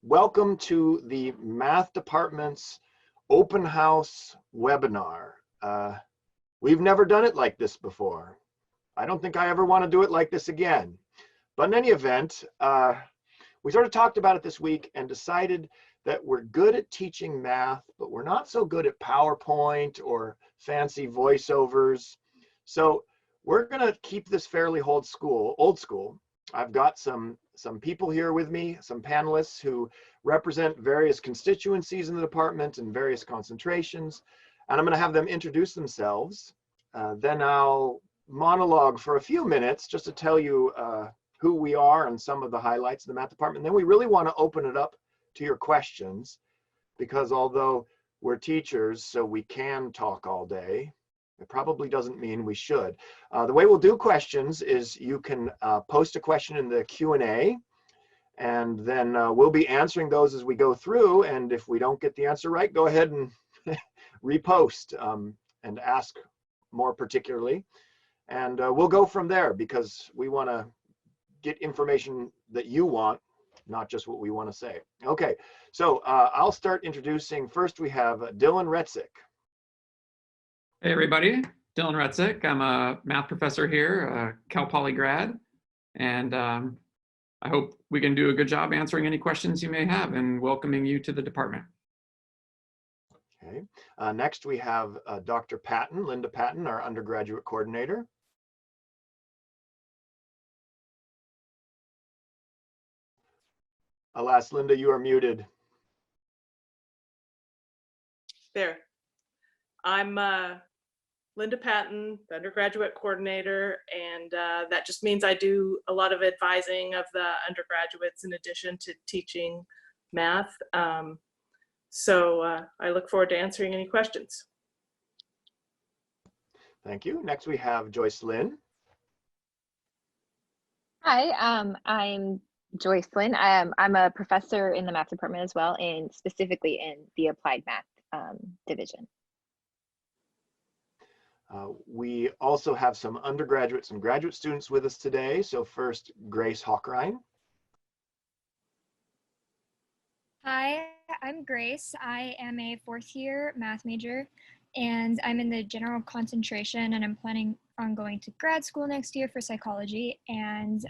welcome to the Math Department's Open House webinar. We've never done it like this before. I don't think I ever want to do it like this again. But in any event, we sort of talked about it this week and decided that we're good at teaching math, but we're not so good at PowerPoint or fancy voiceovers. So we're going to keep this fairly old school. I've got some people here with me, some panelists who represent various constituencies in the department and various concentrations. And I'm going to have them introduce themselves. Then I'll monologue for a few minutes just to tell you who we are and some of the highlights of the math department. And then we really want to open it up to your questions, because although we're teachers, so we can talk all day, it probably doesn't mean we should. The way we'll do questions is you can post a question in the Q&A, and then we'll be answering those as we go through. And if we don't get the answer right, go ahead and repost and ask more particularly. And we'll go from there, because we want to get information that you want, not just what we want to say. Okay, so I'll start introducing. First, we have Dylan Retzik. Hey everybody, Dylan Retzik. I'm a math professor here, Cal Poly grad, and I hope we can do a good job answering any questions you may have and welcoming you to the department. Okay, next we have Dr. Patton, Linda Patton, our undergraduate coordinator. Alas, Linda, you are muted. There. I'm Linda Patton, the undergraduate coordinator, and that just means I do a lot of advising of the undergraduates in addition to teaching math. So I look forward to answering any questions. Thank you. Next we have Joyce Lynn. Hi, I'm Joyce Lynn. I'm a professor in the math department as well, and specifically in the applied math division. We also have some undergraduates and graduate students with us today. So first, Grace Hawkrine. Hi, I'm Grace. I am a fourth year math major, and I'm in the general concentration, and I'm planning on going to grad school next year for psychology. And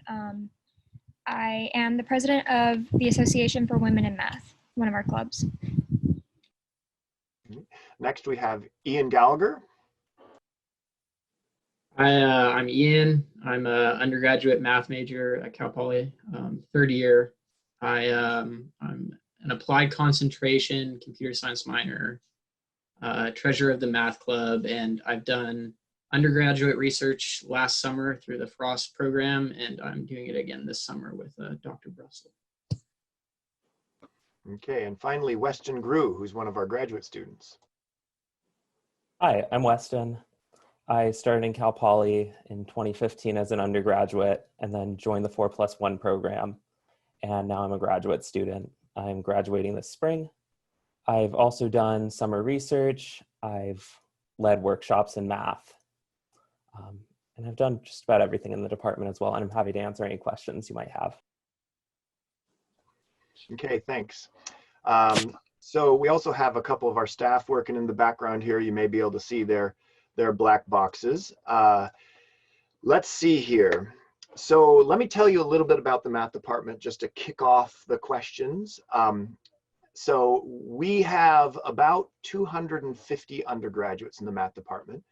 I am the president of the Association for Women in Math, one of our clubs. Next, we have Ian Gallagher. I'm Ian. I'm an undergraduate math major at Cal Poly, third year. I'm an applied concentration computer science minor, treasurer of the math club, and I've done undergraduate research last summer through the Frost program, and I'm doing it again this summer with Dr. Brussel. Okay, and finally, Weston Grew, who's one of our graduate students. Hi, I'm Weston. I started in Cal Poly in 2015 as an undergraduate and then joined the 4+1 program. And now I'm a graduate student. I'm graduating this spring. I've also done summer research. I've led workshops in math. And I've done just about everything in the department as well. And I'm happy to answer any questions you might have. Okay, thanks. So we also have a couple of our staff working in the background here. You may be able to see their black boxes. Let's see here. So let me tell you a little bit about the math department just to kick off the questions. So we have about 250 undergraduates in the math department,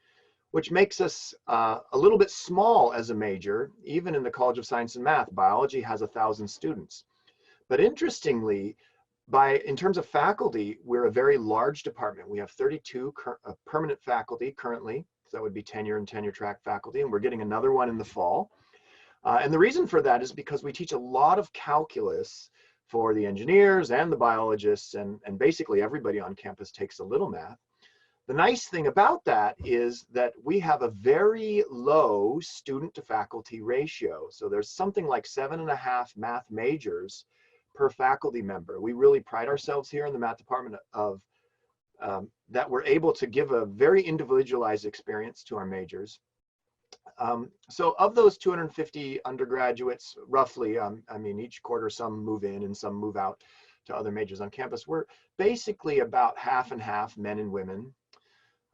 which makes us a little bit small as a major. Even in the College of Science and Math, biology has 1,000 students. But interestingly, in terms of faculty, we're a very large department. We have 32 permanent faculty currently, so that would be tenure and tenure track faculty, and we're getting another one in the fall. And the reason for that is because we teach a lot of calculus for the engineers and the biologists, and basically everybody on campus takes a little math. The nice thing about that is that we have a very low student to faculty ratio. So there's something like 7.5 math majors per faculty member. We really pride ourselves here in the math department of that we're able to give a very individualized experience to our majors. So of those 250 undergraduates, roughly, I mean, each quarter some move in and some move out, to other majors on campus. We're basically about half and half, men and women.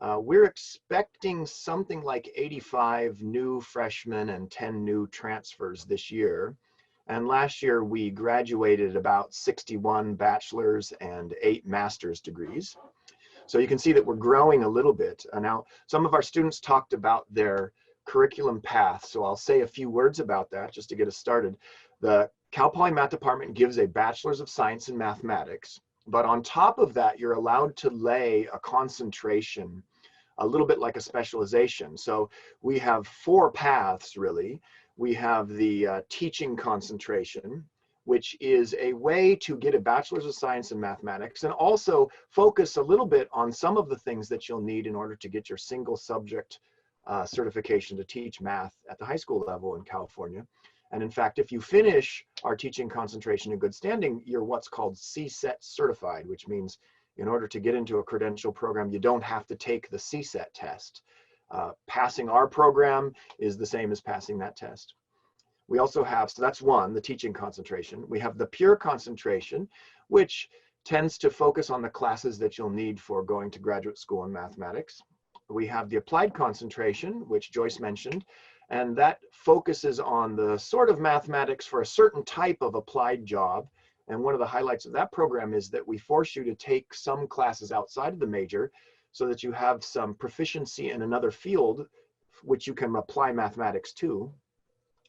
We're expecting something like 85 new freshmen and 10 new transfers this year. And last year we graduated about 61 bachelor's and 8 master's degrees. So you can see that we're growing a little bit. Now, some of our students talked about their curriculum path, so I'll say a few words about that just to get us started. The Cal Poly Math Department gives a Bachelor's of Science in Mathematics, but on top of that, you're allowed to lay a concentration, a little bit like a specialization. So we have 4 paths, really. We have the teaching concentration, which is a way to get a Bachelor's of Science in Mathematics and also focus a little bit on some of the things that you'll need in order to get your single subject certification to teach math at the high school level in California. And in fact, if you finish our teaching concentration in good standing, you're what's called CSET certified, which means in order to get into a credential program, you don't have to take the CSET test. Passing our program is the same as passing that test. We also have, so that's one, the teaching concentration. We have the pure concentration, which tends to focus on the classes that you'll need for going to graduate school in mathematics. We have the applied concentration, which Joyce mentioned, and that focuses on the sort of mathematics for a certain type of applied job. And one of the highlights of that program is that we force you to take some classes outside of the major so that you have some proficiency in another field which you can apply mathematics to.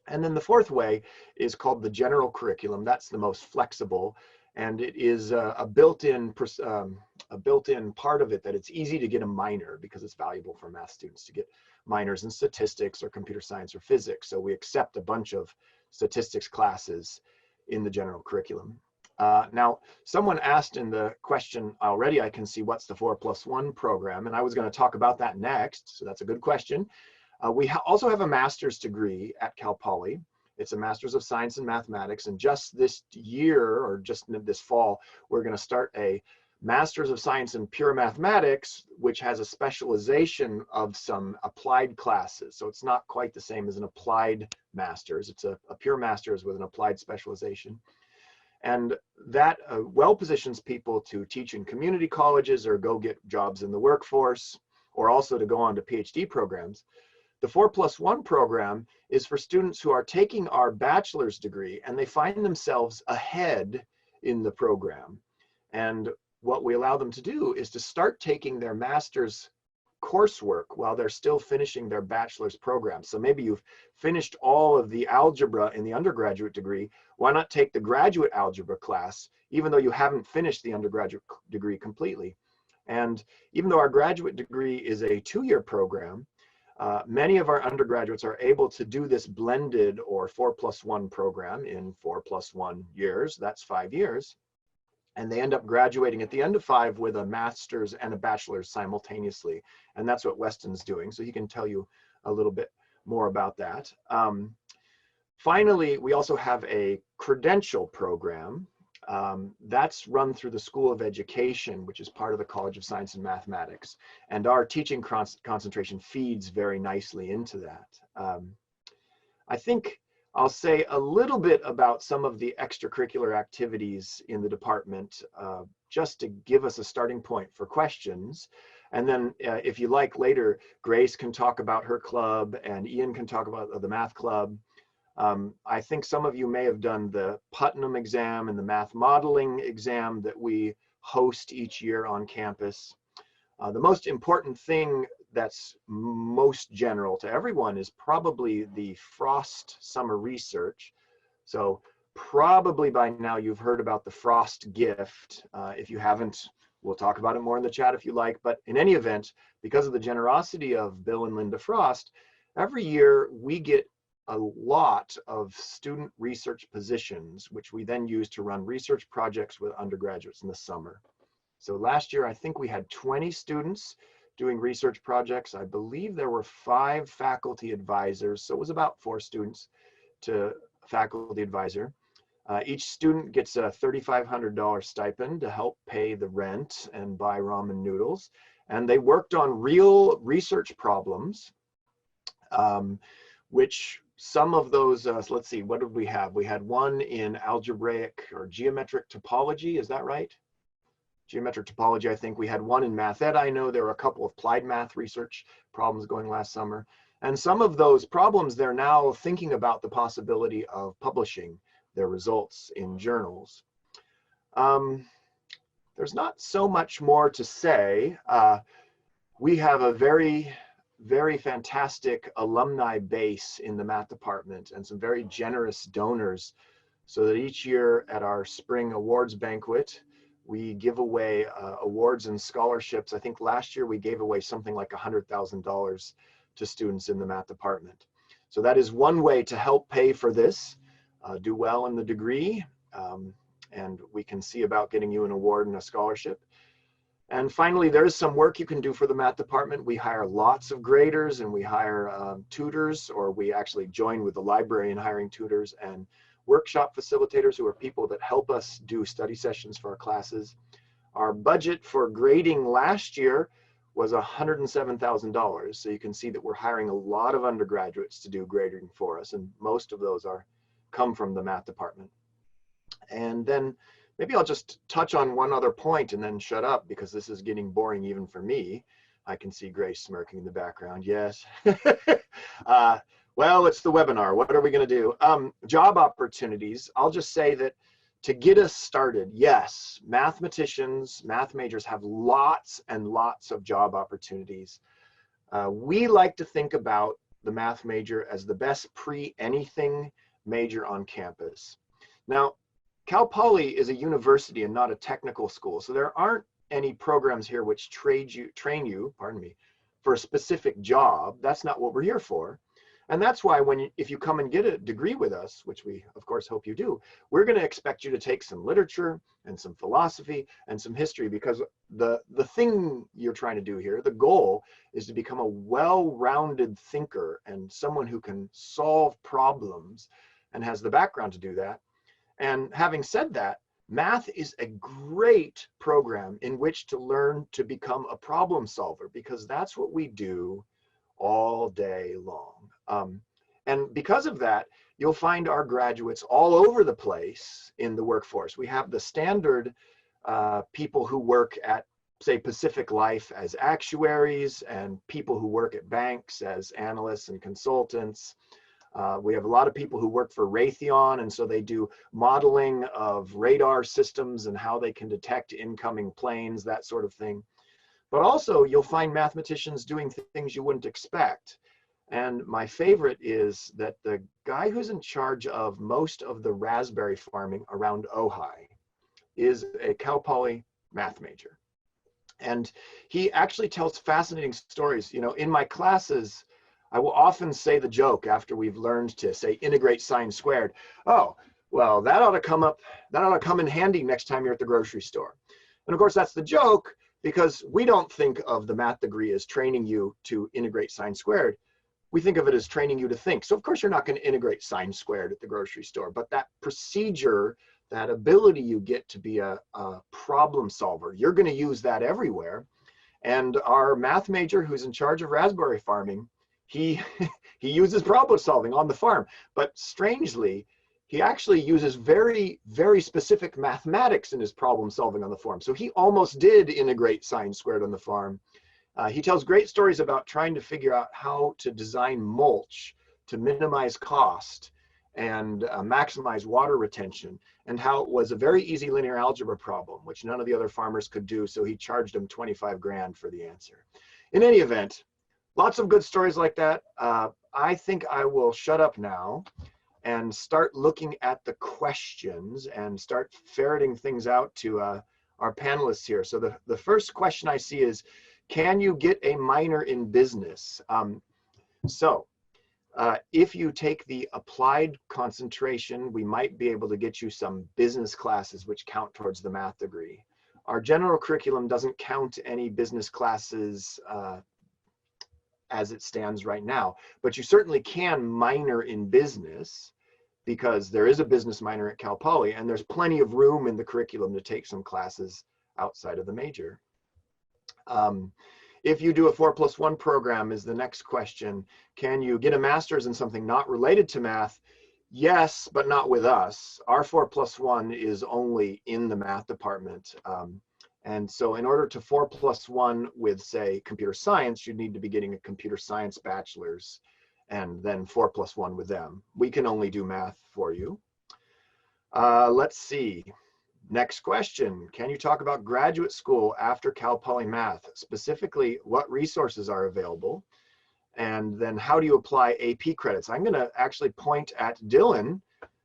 And then the fourth way is called the general curriculum. That's the most flexible, and it is a built-in part of it that it's easy to get a minor because it's valuable for math students to get minors in statistics or computer science or physics. So we accept a bunch of statistics classes in the general curriculum. Now, someone asked in the question already, I can see, what's the 4+1 program? And I was going to talk about that next, so that's a good question. We also have a master's degree at Cal Poly. It's a Master's of Science in Mathematics, and just this year, or just this fall, we're going to start a Master's of Science in Pure Mathematics, which has a specialization of some applied classes. So it's not quite the same as an applied master's. It's a pure master's with an applied specialization. And that well positions people to teach in community colleges or go get jobs in the workforce, or also to go on to PhD programs. The 4+1 program is for students who are taking our bachelor's degree and they find themselves ahead in the program. And what we allow them to do is to start taking their master's coursework while they're still finishing their bachelor's program. So maybe you've finished all of the algebra in the undergraduate degree. Why not take the graduate algebra class, even though you haven't finished the undergraduate degree completely? And even though our graduate degree is a 2-year program, many of our undergraduates are able to do this blended or 4+1 program in 4+1 years. That's 5 years. And they end up graduating at the end of 5 with a master's and a bachelor's simultaneously. And that's what Weston's doing. So he can tell you a little bit more about that. Finally, we also have a credential program. That's run through the School of Education, which is part of the College of Science and Mathematics. And our teaching concentration feeds very nicely into that. I think I'll say a little bit about some of the extracurricular activities in the department, just to give us a starting point for questions. And then if you like later, Grace can talk about her club and Ian can talk about the math club. I think some of you may have done the Putnam exam and the math modeling exam that we host each year on campus. The most important thing that's most general to everyone is probably the Frost Summer Research. So probably by now you've heard about the Frost gift. If you haven't, we'll talk about it more in the chat if you like. But in any event, because of the generosity of Bill and Linda Frost, every year we get a lot of student research positions, which we then use to run research projects with undergraduates in the summer. So last year, I think we had 20 students doing research projects. I believe there were 5 faculty advisors, so it was about 4 students to faculty advisor. Each student gets a $3,500 stipend to help pay the rent and buy ramen noodles. And they worked on real research problems, which some of those, let's see, what did we have? We had one in algebraic or geometric topology, is that right? Geometric topology, I think we had one in math ed. I know there were a couple of applied math research problems going last summer. And some of those problems, they're now thinking about the possibility of publishing their results in journals. There's not so much more to say. We have a very fantastic alumni base in the math department and some very generous donors, so that each year at our spring awards banquet, we give away awards and scholarships. I think last year we gave away something like $100,000 to students in the math department. So that is one way to help pay for this, do well in the degree, and we can see about getting you an award and a scholarship. And finally, there's some work you can do for the math department. We hire lots of graders, and we hire tutors, or we actually join with the library in hiring tutors and workshop facilitators, who are people that help us do study sessions for our classes. Our budget for grading last year was $107,000. So you can see that we're hiring a lot of undergraduates to do grading for us, and most of those come from the math department. And then maybe I'll just touch on one other point and then shut up, because this is getting boring even for me. I can see Grace smirking in the background. Yes. Well, it's the webinar. What are we going to do? Job opportunities. I'll just say that to get us started, yes, mathematicians, math majors have lots and lots of job opportunities. We like to think about the math major as the best pre-anything major on campus. Now, Cal Poly is a university and not a technical school, so there aren't any programs here which train you, for a specific job. That's not what we're here for. And that's why if you come and get a degree with us, which we of course hope you do, we're going to expect you to take some literature and some philosophy and some history, because the thing you're trying to do here, the goal, is to become a well-rounded thinker and someone who can solve problems and has the background to do that. And having said that, math is a great program in which to learn to become a problem solver, because that's what we do all day long. And because of that, you'll find our graduates all over the place in the workforce. We have the standard people who work at, say, Pacific Life as actuaries, and people who work at banks as analysts and consultants. We have a lot of people who work for Raytheon, and so they do modeling of radar systems and how they can detect incoming planes, that sort of thing. But also, you'll find mathematicians doing things you wouldn't expect. And my favorite is that the guy who's in charge of most of the raspberry farming around Ojai is a Cal Poly math major. And he actually tells fascinating stories. You know, in my classes, I will often say the joke after we've learned to say integrate sine squared. Oh, well, that ought to come in handy next time you're at the grocery store. And of course, that's the joke, because we don't think of the math degree as training you to integrate sine squared. We think of it as training you to think. So of course, you're not going to integrate sine squared at the grocery store, but that procedure, that ability you get to be a problem solver, you're going to use that everywhere. And our math major who's in charge of raspberry farming, he uses problem solving on the farm, but strangely, he actually uses very, very specific mathematics in his problem solving on the farm. So he almost did integrate sine squared on the farm. He tells great stories about trying to figure out how to design mulch to minimize cost and maximize water retention, and how it was a very easy linear algebra problem, which none of the other farmers could do, so he charged him 25 grand for the answer. In any event, lots of good stories like that. I think I will shut up now and start looking at the questions and start ferreting things out to our panelists here. So the first question I see is, can you get a minor in business? If you take the applied concentration, we might be able to get you some business classes which count towards the math degree. Our general curriculum doesn't count any business classes as it stands right now, but you certainly can minor in business, because there is a business minor at Cal Poly, and there's plenty of room in the curriculum to take some classes outside of the major. If you do a 4+1 program is the next question. Can you get a master's in something not related to math? Yes, but not with us. Our 4+1 is only in the math department. And so in order to 4+1 with, say, computer science, you'd need to be getting a computer science bachelor's and then 4+1 with them. We can only do math for you. Let's see. Next question. Can you talk about graduate school after Cal Poly Math? Specifically, what resources are available? And then how do you apply AP credits? I'm going to actually point at Dylan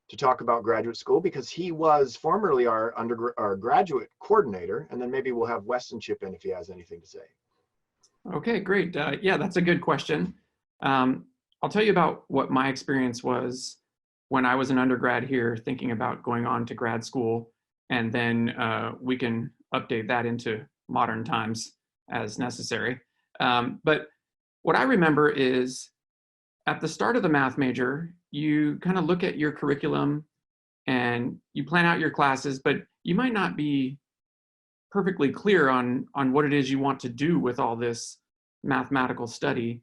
to talk about graduate school because he was formerly our graduate coordinator, and then maybe we'll have Weston chip in if he has anything to say. Okay, great. Yeah, that's a good question. I'll tell you about what my experience was when I was an undergrad here thinking about going on to grad school, and then we can update that into modern times as necessary. But what I remember is at the start of the math major, you kind of look at your curriculum and you plan out your classes, but you might not be perfectly clear on what it is you want to do with all this mathematical study.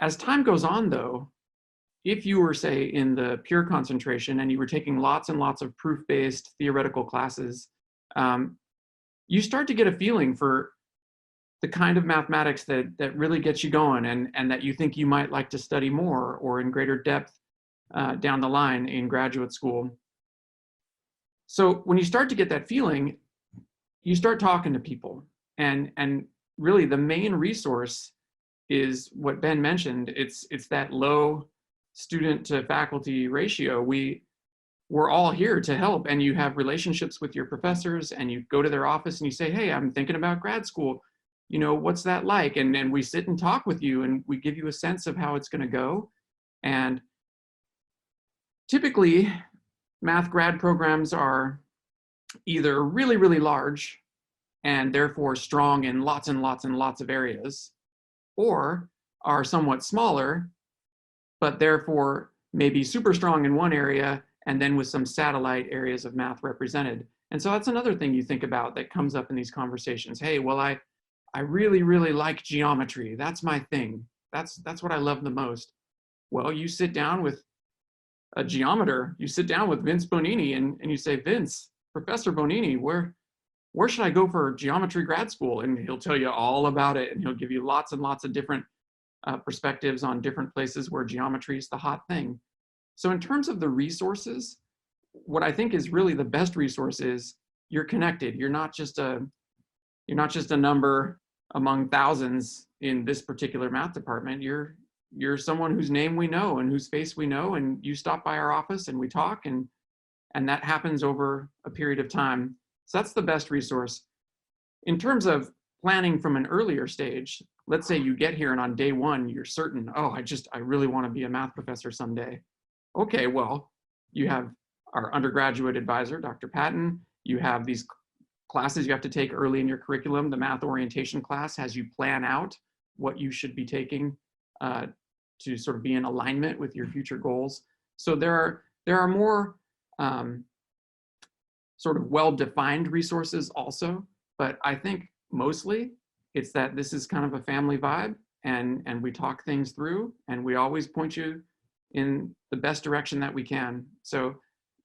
As time goes on, though, if you were, say, in the pure concentration and you were taking lots and lots of proof-based theoretical classes, you start to get a feeling for the kind of mathematics that really gets you going and that you think you might like to study more or in greater depth down the line in graduate school. So when you start to get that feeling, you start talking to people. And really the main resource is what Ben mentioned. It's that low student to faculty ratio. We're all here to help, and you have relationships with your professors, and you go to their office and you say, hey, I'm thinking about grad school. You know, what's that like? And we sit and talk with you and we give you a sense of how it's going to go. And typically math grad programs are either really, really large and therefore strong in lots and lots and lots of areas, or are somewhat smaller, but therefore maybe super strong in one area and then with some satellite areas of math represented. And so that's another thing you think about that comes up in these conversations. Hey, well, I really, really like geometry. That's my thing. That's what I love the most. Well, you sit down with a geometer, you sit down with Vince Bonini and you say, Vince, Professor Bonini, where should I go for geometry grad school? And he'll tell you all about it. And he'll give you lots and lots of different perspectives on different places where geometry is the hot thing. So in terms of the resources, what I think is really the best resource is you're connected. You're not just a number among thousands in this particular math department. You're someone whose name we know and whose face we know, and you stop by our office and we talk, and that happens over a period of time. So that's the best resource. In terms of planning from an earlier stage, let's say you get here and on day one, you're certain, oh, I really want to be a math professor someday. Okay, well, you have our undergraduate advisor, Dr. Patton. You have these classes you have to take early in your curriculum. The math orientation class has you plan out what you should be taking to sort of be in alignment with your future goals. So there are more sort of well-defined resources also, but I think mostly it's that this is kind of a family vibe, and we talk things through, and we always point you in the best direction that we can. So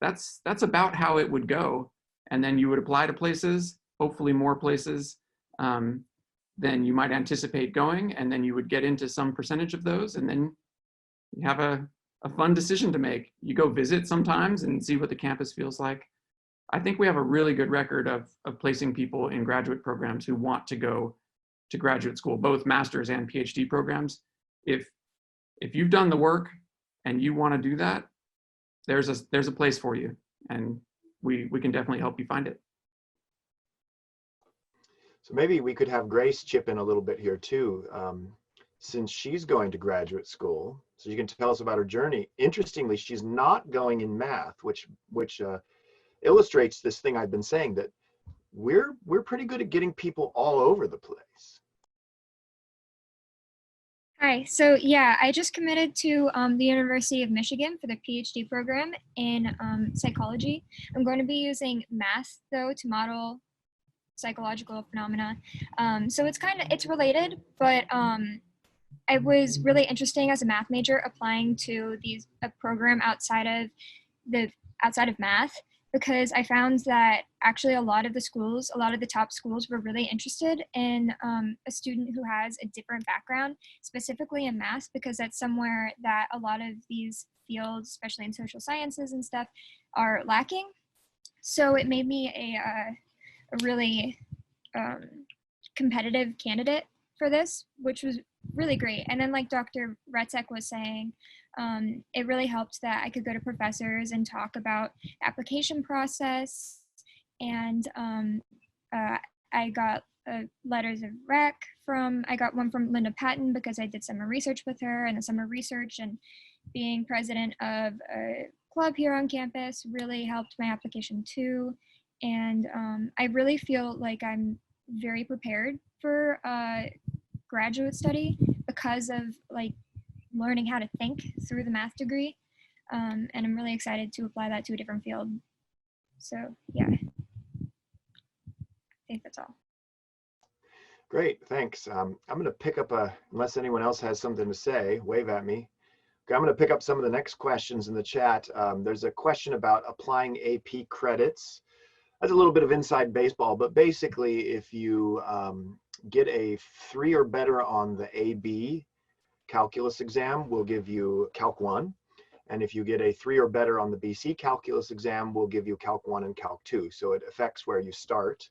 that's about how it would go. And then you would apply to places, hopefully more places than you might anticipate going, and then you would get into some percentage of those, and then you have a fun decision to make. You go visit sometimes and see what the campus feels like. I think we have a really good record of placing people in graduate programs who want to go to graduate school, both master's and PhD programs. If you've done the work and you want to do that, there's a place for you, and we can definitely help you find it. So maybe we could have Grace chip in a little bit here too, since she's going to graduate school. So you can tell us about her journey. Interestingly, she's not going in math, which illustrates this thing I've been saying, that we're pretty good at getting people all over the place. Hi, so yeah, I just committed to the University of Michigan for the PhD program in psychology. I'm going to be using math though to model psychological phenomena. So it's related, but it was really interesting as a math major applying to a program outside of math, because I found that actually a lot of the top schools were really interested in a student who has a different background, specifically in math, because that's somewhere that a lot of these fields, especially in social sciences and stuff, are lacking. So it made me a really competitive candidate for this, which was really great. And then, like Dr. Retzek was saying, it really helped that I could go to professors and talk about the application process. And I got letters of rec I got one from Linda Patton because I did summer research with her, and the summer research and being president of a club here on campus really helped my application too. And I really feel like I'm very prepared for graduate study because of like learning how to think through the math degree. And I'm really excited to apply that to a different field. So yeah, I think that's all. Great, thanks. I'm going to pick up unless anyone else has something to say, wave at me. Okay, I'm going to pick up some of the next questions in the chat. There's a question about applying AP credits. That's a little bit of inside baseball, but basically if you get a 3 or better on the AB calculus exam, we'll give you Calc 1. And if you get a 3 or better on the BC calculus exam, we'll give you Calc 1 and Calc 2. So it affects where you start.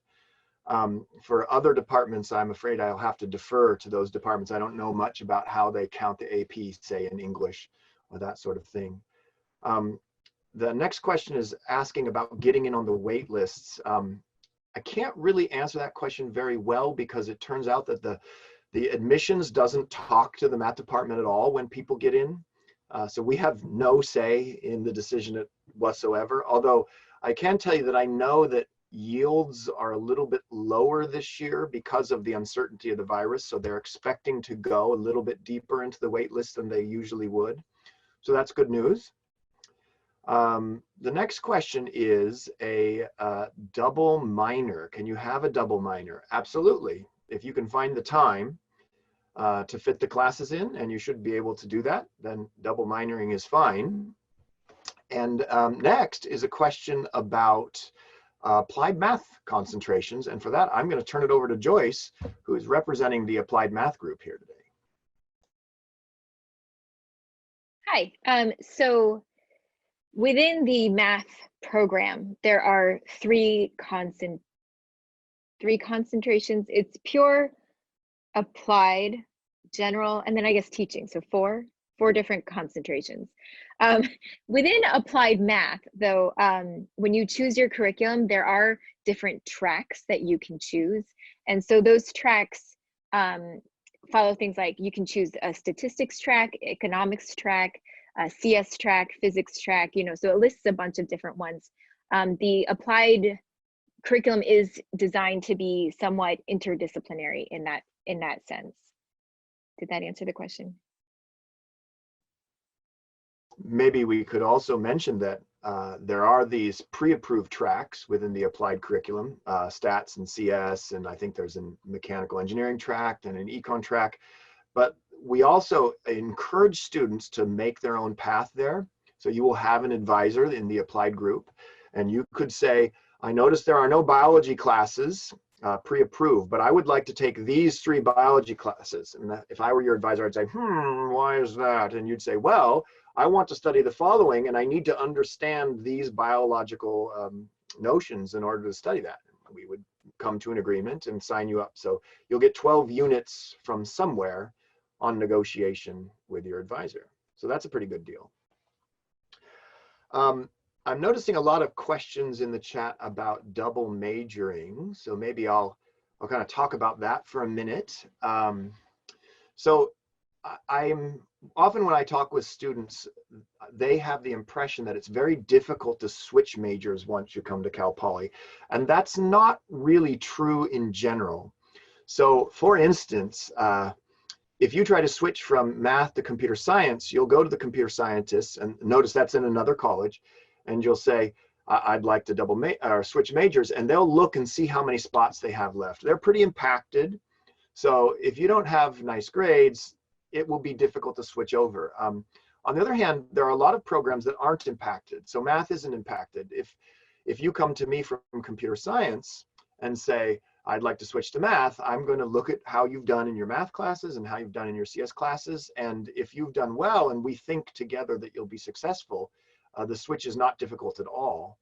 For other departments, I'm afraid I'll have to defer to those departments. I don't know much about how they count the AP, say in English or that sort of thing. The next question is asking about getting in on the wait lists. I can't really answer that question very well because it turns out that the admissions doesn't talk to the math department at all when people get in. So we have no say in the decision whatsoever, although I can tell you that I know that yields are a little bit lower this year because of the uncertainty of the virus. So they're expecting to go a little bit deeper into the wait list than they usually would. So that's good news. The next question is a double minor. Can you have a double minor? Absolutely. If you can find the time to fit the classes in, and you should be able to do that, then double minoring is fine. And next is a question about applied math concentrations. And for that, I'm going to turn it over to Joyce, who is representing the applied math group here today. Hi. So within the math program, there are three concentrations. It's pure, applied, general, and then I guess teaching. So four different concentrations. Within applied math, though, when you choose your curriculum, there are different tracks that you can choose. And so those tracks follow things like you can choose a statistics track, economics track, a CS track, physics track, so it lists a bunch of different ones. The applied curriculum is designed to be somewhat interdisciplinary in that sense. Did that answer the question? Maybe we could also mention that there are these pre-approved tracks within the applied curriculum, stats and CS, and I think there's a mechanical engineering track and an econ track. But we also encourage students to make their own path there. So you will have an advisor in the applied group, and you could say, I noticed there are no biology classes pre-approved, but I would like to take these 3 biology classes. And if I were your advisor, I'd say, why is that? And you'd say, well, I want to study the following, and I need to understand these biological notions in order to study that. We would come to an agreement and sign you up. So you'll get 12 units from somewhere on negotiation with your advisor. So that's a pretty good deal. I'm noticing a lot of questions in the chat about double majoring. So maybe I'll kind of talk about that for a minute. So I'm often when I talk with students, they have the impression that it's very difficult to switch majors once you come to Cal Poly. And that's not really true in general. So for instance, if you try to switch from math to computer science, you'll go to the computer scientists, and notice that's in another college, and you'll say, I'd like to or switch majors, and they'll look and see how many spots they have left. They're pretty impacted. So if you don't have nice grades, it will be difficult to switch over. On the other hand, there are a lot of programs that aren't impacted. So math isn't impacted. If you come to me from computer science and say, I'd like to switch to math, I'm going to look at how you've done in your math classes and how you've done in your CS classes. And if you've done well and we think together that you'll be successful, the switch is not difficult at all.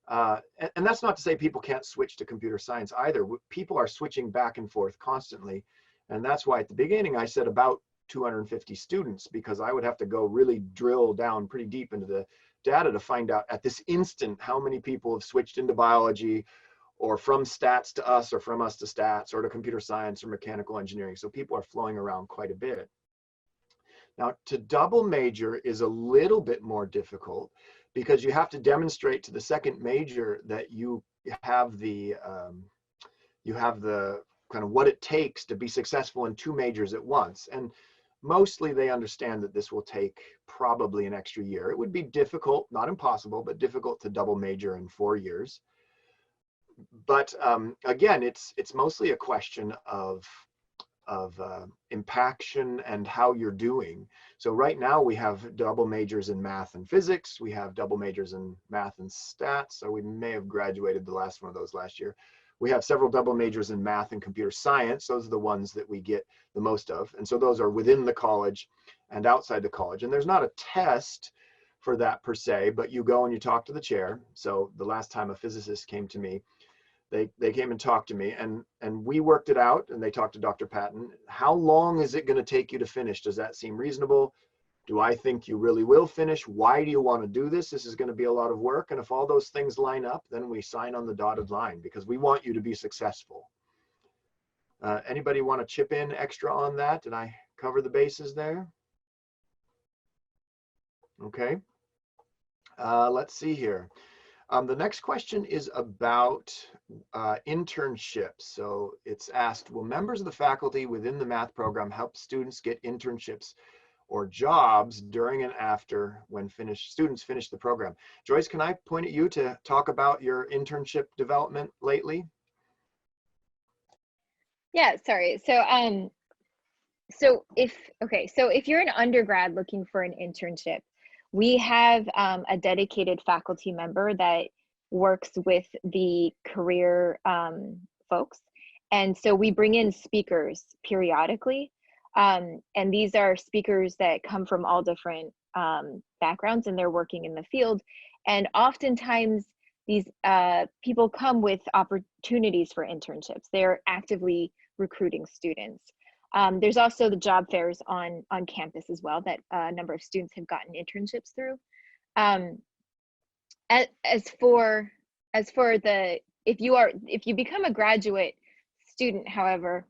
And that's not to say people can't switch to computer science either. People are switching back and forth constantly. And that's why at the beginning I said about 250 students, because I would have to go really drill down pretty deep into the data to find out at this instant how many people have switched into biology, or from stats to us, or from us to stats, or to computer science or mechanical engineering. So people are flowing around quite a bit. Now, to double major is a little bit more difficult because you have to demonstrate to the second major that you have the kind of what it takes to be successful in 2 majors at once. And mostly they understand that this will take probably an extra year. It would be difficult, not impossible, but difficult to double major in 4 years. But again, it's mostly a question of impaction and how you're doing. So right now we have double majors in math and physics. We have double majors in math and stats. So we may have graduated the last one of those last year. We have several double majors in math and computer science. Those are the ones that we get the most of. And so those are within the college and outside the college. And there's not a test for that per se, but you go and you talk to the chair. So the last time a physicist came to me, they came and talked to me, and we worked it out, and they talked to Dr. Patton. How long is it going to take you to finish? Does that seem reasonable? Do I think you really will finish? Why do you want to do this? This is going to be a lot of work. And if all those things line up, then we sign on the dotted line because we want you to be successful. Anybody want to chip in extra on that? Did I cover the bases there? Okay. Let's see here. The next question is about internships. So it's asked, will members of the faculty within the math program help students get internships or jobs during and after when students finish the program? Joyce, can I point at you to talk about your internship development lately? Yeah, sorry. So if you're an undergrad looking for an internship, we have a dedicated faculty member that works with the career folks. And so we bring in speakers periodically. And these are speakers that come from all different backgrounds, and they're working in the field. And oftentimes these people come with opportunities for internships. They're actively recruiting students. There's also the job fairs on campus as well that a number of students have gotten internships through. As for if you become a graduate student, however,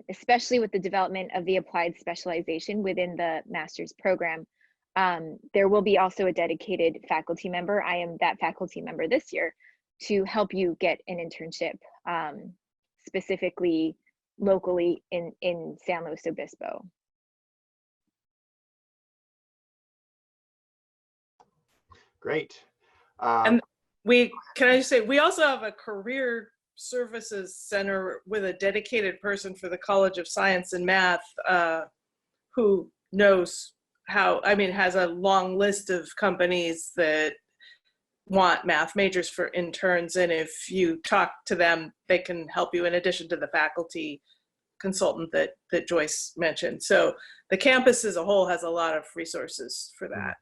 especially with the development of the applied specialization within the master's program, there will be also a dedicated faculty member. I am that faculty member this year to help you get an internship, specifically locally in San Luis Obispo. Great. And can I just say, we also have a career services center with a dedicated person for the College of Science and Math who knows has a long list of companies that want math majors for interns, and if you talk to them, they can help you in addition to the faculty consultant that Joyce mentioned. So the campus as a whole has a lot of resources for that.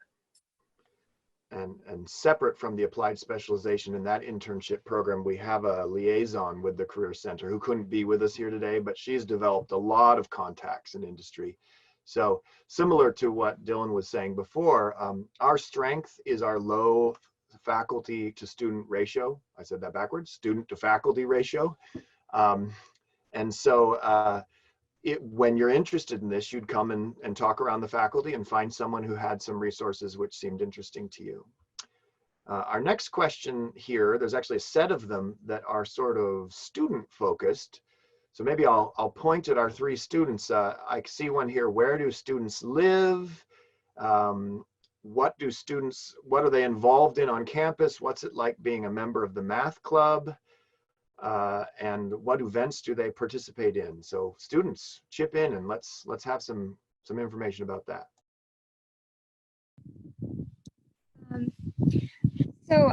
And separate from the applied specialization in that internship program, we have a liaison with the Career Center who couldn't be with us here today, but she's developed a lot of contacts in industry. So similar to what Dylan was saying before, our strength is our low faculty to student ratio. I said that backwards, student to faculty ratio. And so when you're interested in this, you'd come and talk around the faculty and find someone who had some resources which seemed interesting to you. Our next question here, there's actually a set of them that are sort of student focused. So maybe I'll point at our 3 students. I see one here, where do students live? what are they involved in on campus? What's it like being a member of the math club? And what events do they participate in? So students, chip in and let's have some information about that. So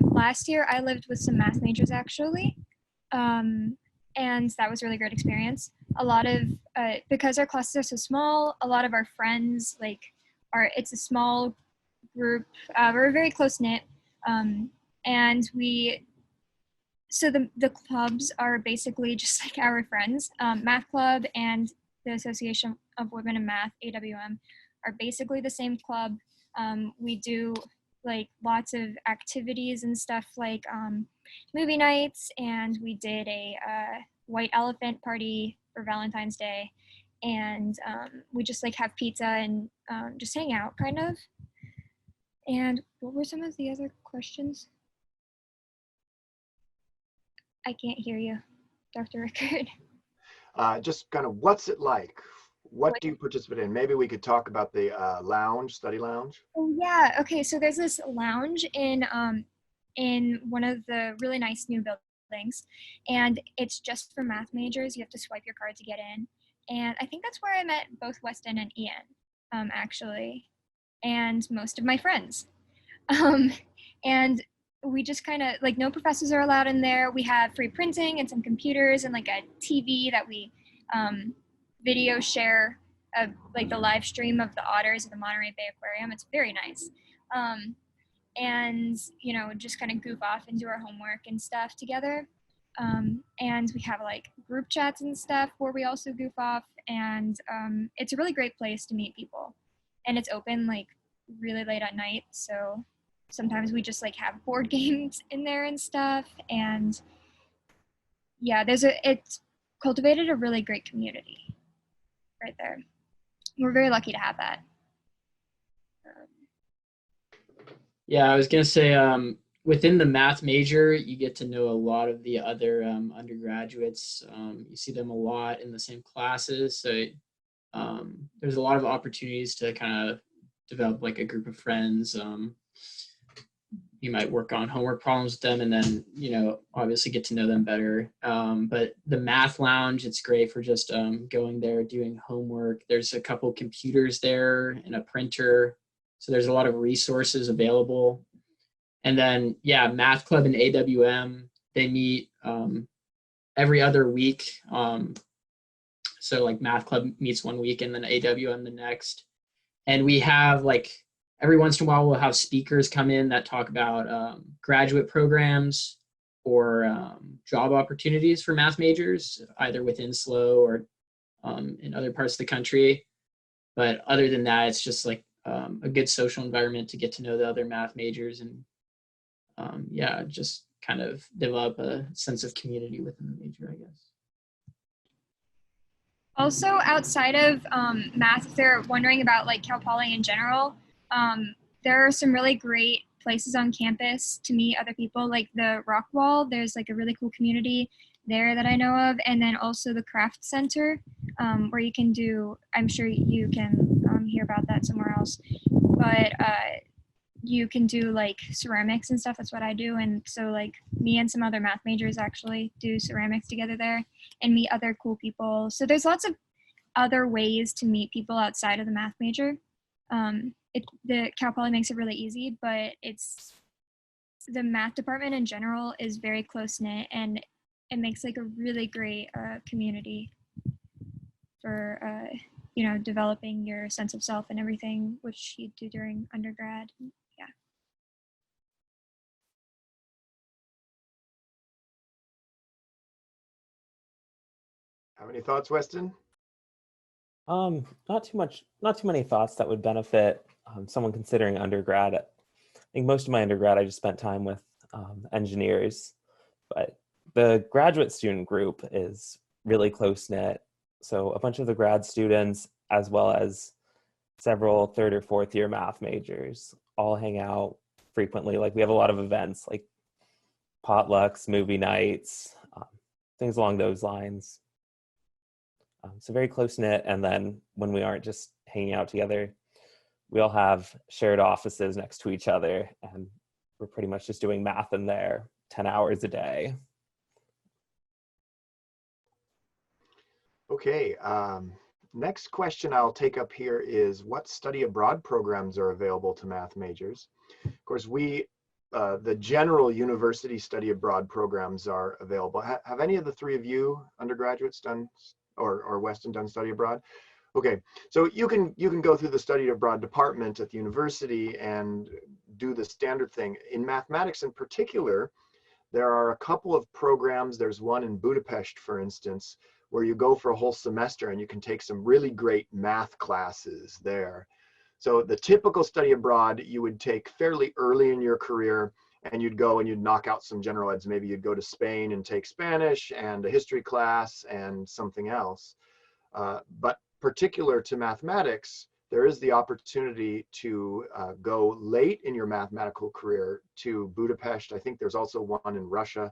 last year I lived with some math majors actually, and that was a really great experience. A lot of, because our classes are so small, a lot of our friends, it's a small group, we're very close knit, and so the clubs are basically just like our friends. Math Club and the Association of Women in Math, AWM, are basically the same club. We do like lots of activities and stuff like movie nights, and we did a white elephant party for Valentine's Day, and we just like have pizza and just hang out kind of. And what were some of the other questions? I can't hear you, Dr. Rickard. Just kind of what's it like? What do you participate in? Maybe we could talk about the study lounge. Oh yeah, okay, so there's this lounge in one of the really nice new buildings, and it's just for math majors. You have to swipe your card to get in, and I think that's where I met both Weston and Ian, actually, and most of my friends. And we just kind of, like, no professors are allowed in there. We have free printing and some computers and like a TV that we video share of like the live stream of the otters at the Monterey Bay Aquarium. It's very nice. And, you know, just kind of goof off and do our homework and stuff together. And we have like group chats and stuff where we also goof off. And it's a really great place to meet people. And it's open like really late at night. So sometimes we just like have board games in there and stuff. And yeah, it's cultivated a really great community right there. We're very lucky to have that. Yeah, I was gonna say, within the math major, you get to know a lot of the other undergraduates. You see them a lot in the same classes, so there's a lot of opportunities to kind of develop like a group of friends. You might work on homework problems with them and then, you know, obviously get to know them better. But the math lounge, it's great for just going there, doing homework. There's a couple computers there and a printer. So there's a lot of resources available. And then, yeah, Math Club and AWM, they meet every other week. So like Math Club meets one week and then AWM the next. And we have like, every once in a while, we'll have speakers come in that talk about graduate programs or job opportunities for math majors, either within SLO or in other parts of the country. But other than that, it's just like a good social environment to get to know the other math majors and yeah, just kind of develop a sense of community within the major, I guess. Also, outside of math, if they're wondering about like Cal Poly in general, there are some really great places on campus to meet other people, like the Rock Wall. There's like a really cool community there that I know of, and then also the Craft Center, where you can do, I'm sure you can hear about that somewhere else, but you can do like ceramics and stuff. That's what I do. And so like me and some other math majors actually do ceramics together there and meet other cool people. So there's lots of other ways to meet people outside of the math major. The Cal Poly makes it really easy, but the math department in general is very close knit, and it makes like a really great community for you know, developing your sense of self and everything, which you do during undergrad. Yeah. Have any thoughts, Weston? Not too many thoughts that would benefit someone considering undergrad. I think most of my undergrad, I just spent time with engineers, but the graduate student group is really close knit. So a bunch of the grad students, as well as several third or fourth year math majors, all hang out frequently. Like we have a lot of events like potlucks, movie nights, things along those lines. So very close knit. And then when we aren't just hanging out together, we all have shared offices next to each other, and we're pretty much just doing math in there 10 hours a day. Okay, next question I'll take up here is what study abroad programs are available to math majors? Of course, the general university study abroad programs are available. Have any of the three of you undergraduates done, or Weston, done study abroad? Okay, so you can go through the study abroad department at the university and do the standard thing. In mathematics in particular, there are a couple of programs. There's one in Budapest, for instance, where you go for a whole semester and you can take some really great math classes there. So the typical study abroad you would take fairly early in your career, and you'd go and you'd knock out some general eds. Maybe you'd go to Spain and take Spanish and a history class and something else. But particular to mathematics, there is the opportunity to go late in your mathematical career to Budapest. I think there's also one in Russia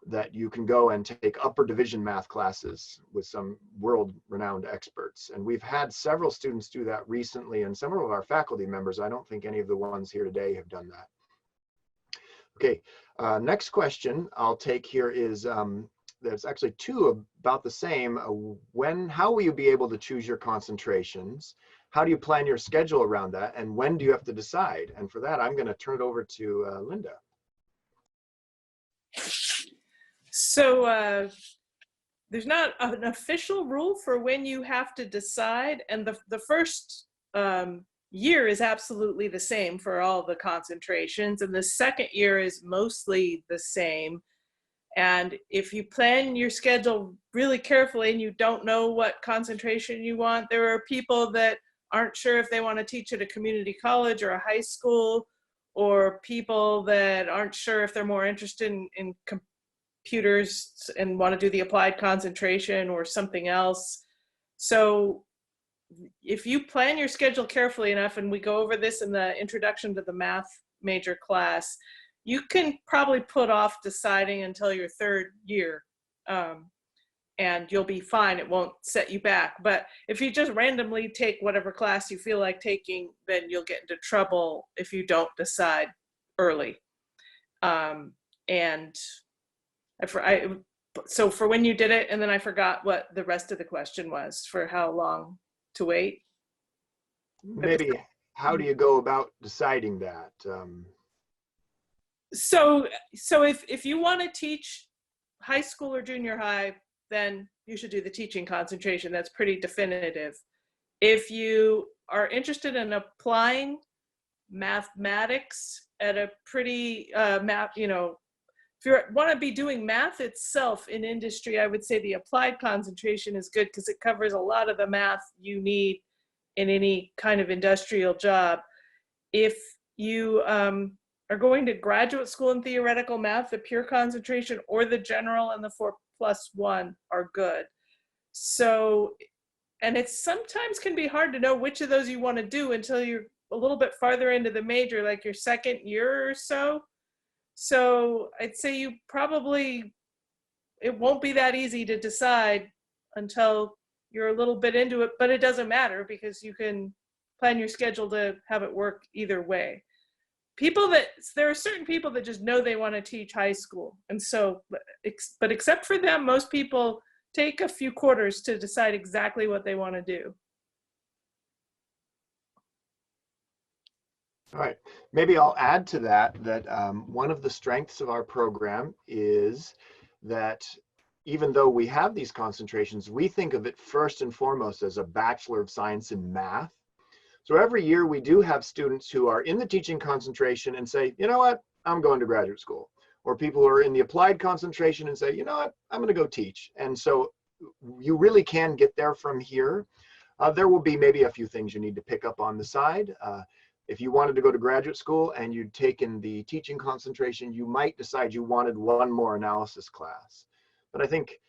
that you can go and take upper division math classes with some world-renowned experts. And we've had several students do that recently, and some of our faculty members, I don't think any of the ones here today have done that. Okay, next question I'll take here is, there's actually two about the same. How will you be able to choose your concentrations? How do you plan your schedule around that? And when do you have to decide? And for that, I'm going to turn it over to Linda. So there's not an official rule for when you have to decide. And the first year is absolutely the same for all the concentrations. And the second year is mostly the same. And if you plan your schedule really carefully and you don't know what concentration you want, there are people that aren't sure if they want to teach at a community college or a high school, or people that aren't sure if they're more interested in computers and want to do the applied concentration or something else. So if you plan your schedule carefully enough, and we go over this in the introduction to the math major class, you can probably put off deciding until your third year, and you'll be fine. It won't set you back. But if you just randomly take whatever class you feel like taking, then you'll get into trouble if you don't decide early. So for when you did it, and then I forgot what the rest of the question was, for how long to wait. Maybe how do you go about deciding that? So if you want to teach high school or junior high, then you should do the teaching concentration. That's pretty definitive. If you are interested in applying mathematics at a pretty if you want to be doing math itself in industry, I would say the applied concentration is good because it covers a lot of the math you need in any kind of industrial job. If you are going to graduate school in theoretical math, the pure concentration or the general and the 4+1 are good. So, and it sometimes can be hard to know which of those you want to do until you're a little bit farther into the major, like your second year or so. So I'd say it won't be that easy to decide until you're a little bit into it, but it doesn't matter because you can plan your schedule to have it work either way. There are certain people that just know they want to teach high school. And so, but except for them, most people take a few quarters to decide exactly what they want to do. All right, maybe I'll add to that one of the strengths of our program is that even though we have these concentrations, we think of it first and foremost as a Bachelor of Science in Math. So every year we do have students who are in the teaching concentration and say, you know what, I'm going to graduate school. Or people who are in the applied concentration and say, you know what, I'm going to go teach. And so you really can get there from here. There will be maybe a few things you need to pick up on the side. If you wanted to go to graduate school and you'd taken the teaching concentration, you might decide you wanted one more analysis class. But I think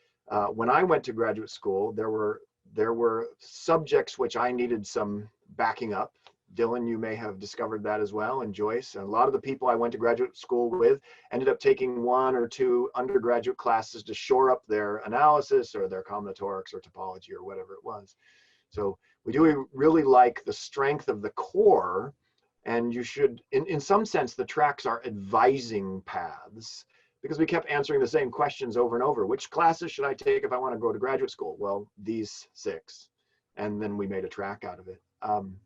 when I went to graduate school, there were subjects which I needed some backing up. Dylan, you may have discovered that as well, and Joyce. And a lot of the people I went to graduate school with ended up taking one or two undergraduate classes to shore up their analysis or their combinatorics or topology or whatever it was. So we do really like the strength of the core, and you should, in some sense, the tracks are advising paths, because we kept answering the same questions over and over. Which classes should I take if I want to go to graduate school? Well, these 6. And then we made a track out of it. I'm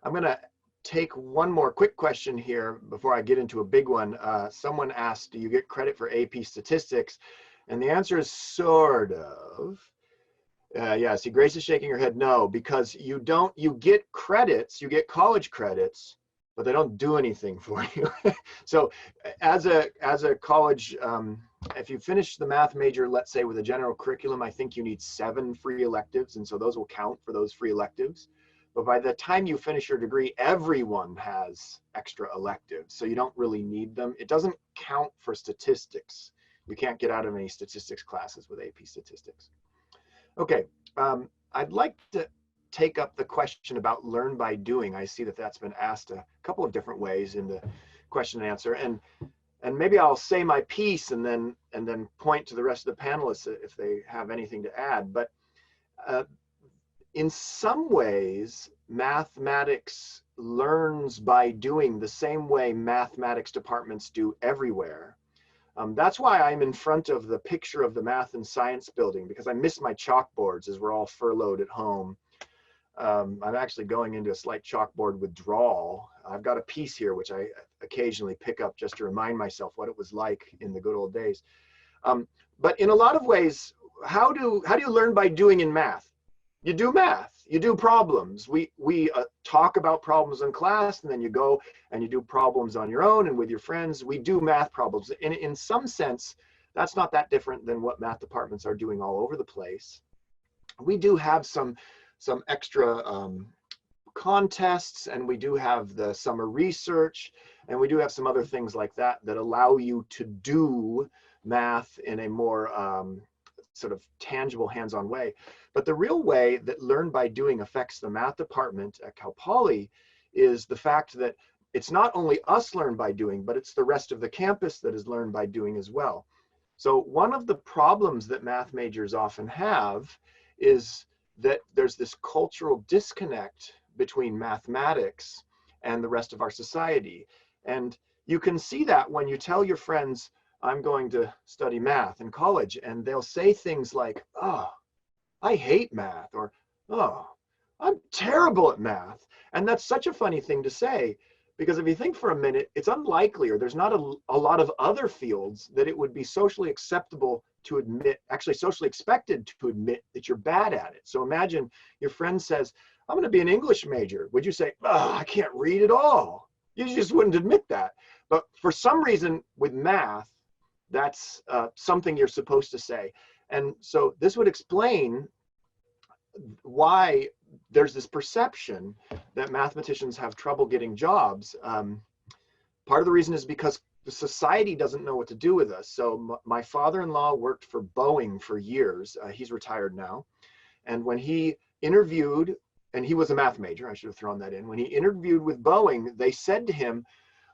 going to take one more quick question here before I get into a big one. Someone asked, do you get credit for AP statistics? And the answer is sort of. Yeah, see, Grace is shaking her head no, because you get credits, you get college credits, but they don't do anything for you. So as a college, if you finish the math major, let's say with a general curriculum, I think you need 7 free electives, and so those will count for those free electives. But by the time you finish your degree, everyone has extra electives, so you don't really need them. It doesn't count for statistics. You can't get out of any statistics classes with AP statistics. Okay, I'd like to take up the question about learn by doing. I see that that's been asked a couple of different ways in the question and answer, and maybe I'll say my piece and then point to the rest of the panelists if they have anything to add. But in some ways, mathematics learns by doing the same way mathematics departments do everywhere. That's why I'm in front of the picture of the math and science building, because I miss my chalkboards as we're all furloughed at home. I'm actually going into a slight chalkboard withdrawal. I've got a piece here which I occasionally pick up just to remind myself what it was like in the good old days. But in a lot of ways, how do you learn by doing in math? You do math, you do problems. We talk about problems in class, and then you go and you do problems on your own and with your friends. We do math problems. In some sense, that's not that different than what math departments are doing all over the place. We do have some extra contests, and we do have the summer research, and we do have some other things like that that allow you to do math in a more sort of tangible, hands-on way. But the real way that learn by doing affects the math department at Cal Poly is the fact that it's not only us learn by doing, but it's the rest of the campus that is learn by doing as well. So one of the problems that math majors often have is that there's this cultural disconnect between mathematics and the rest of our society. And you can see that when you tell your friends, I'm going to study math in college, and they'll say things like, oh, I hate math, or, oh, I'm terrible at math. And that's such a funny thing to say, because if you think for a minute, it's unlikely, or there's not a lot of other fields that it would be socially acceptable to admit, actually socially expected to admit that you're bad at it. So imagine your friend says, I'm going to be an English major. Would you say, oh, I can't read at all? You just wouldn't admit that. But for some reason with math, that's something you're supposed to say. And so this would explain why there's this perception that mathematicians have trouble getting jobs. Part of the reason is because the society doesn't know what to do with us. So my father-in-law worked for Boeing for years. He's retired now. And when he interviewed, and he was a math major, I should have thrown that in. When he interviewed with Boeing, they said to him,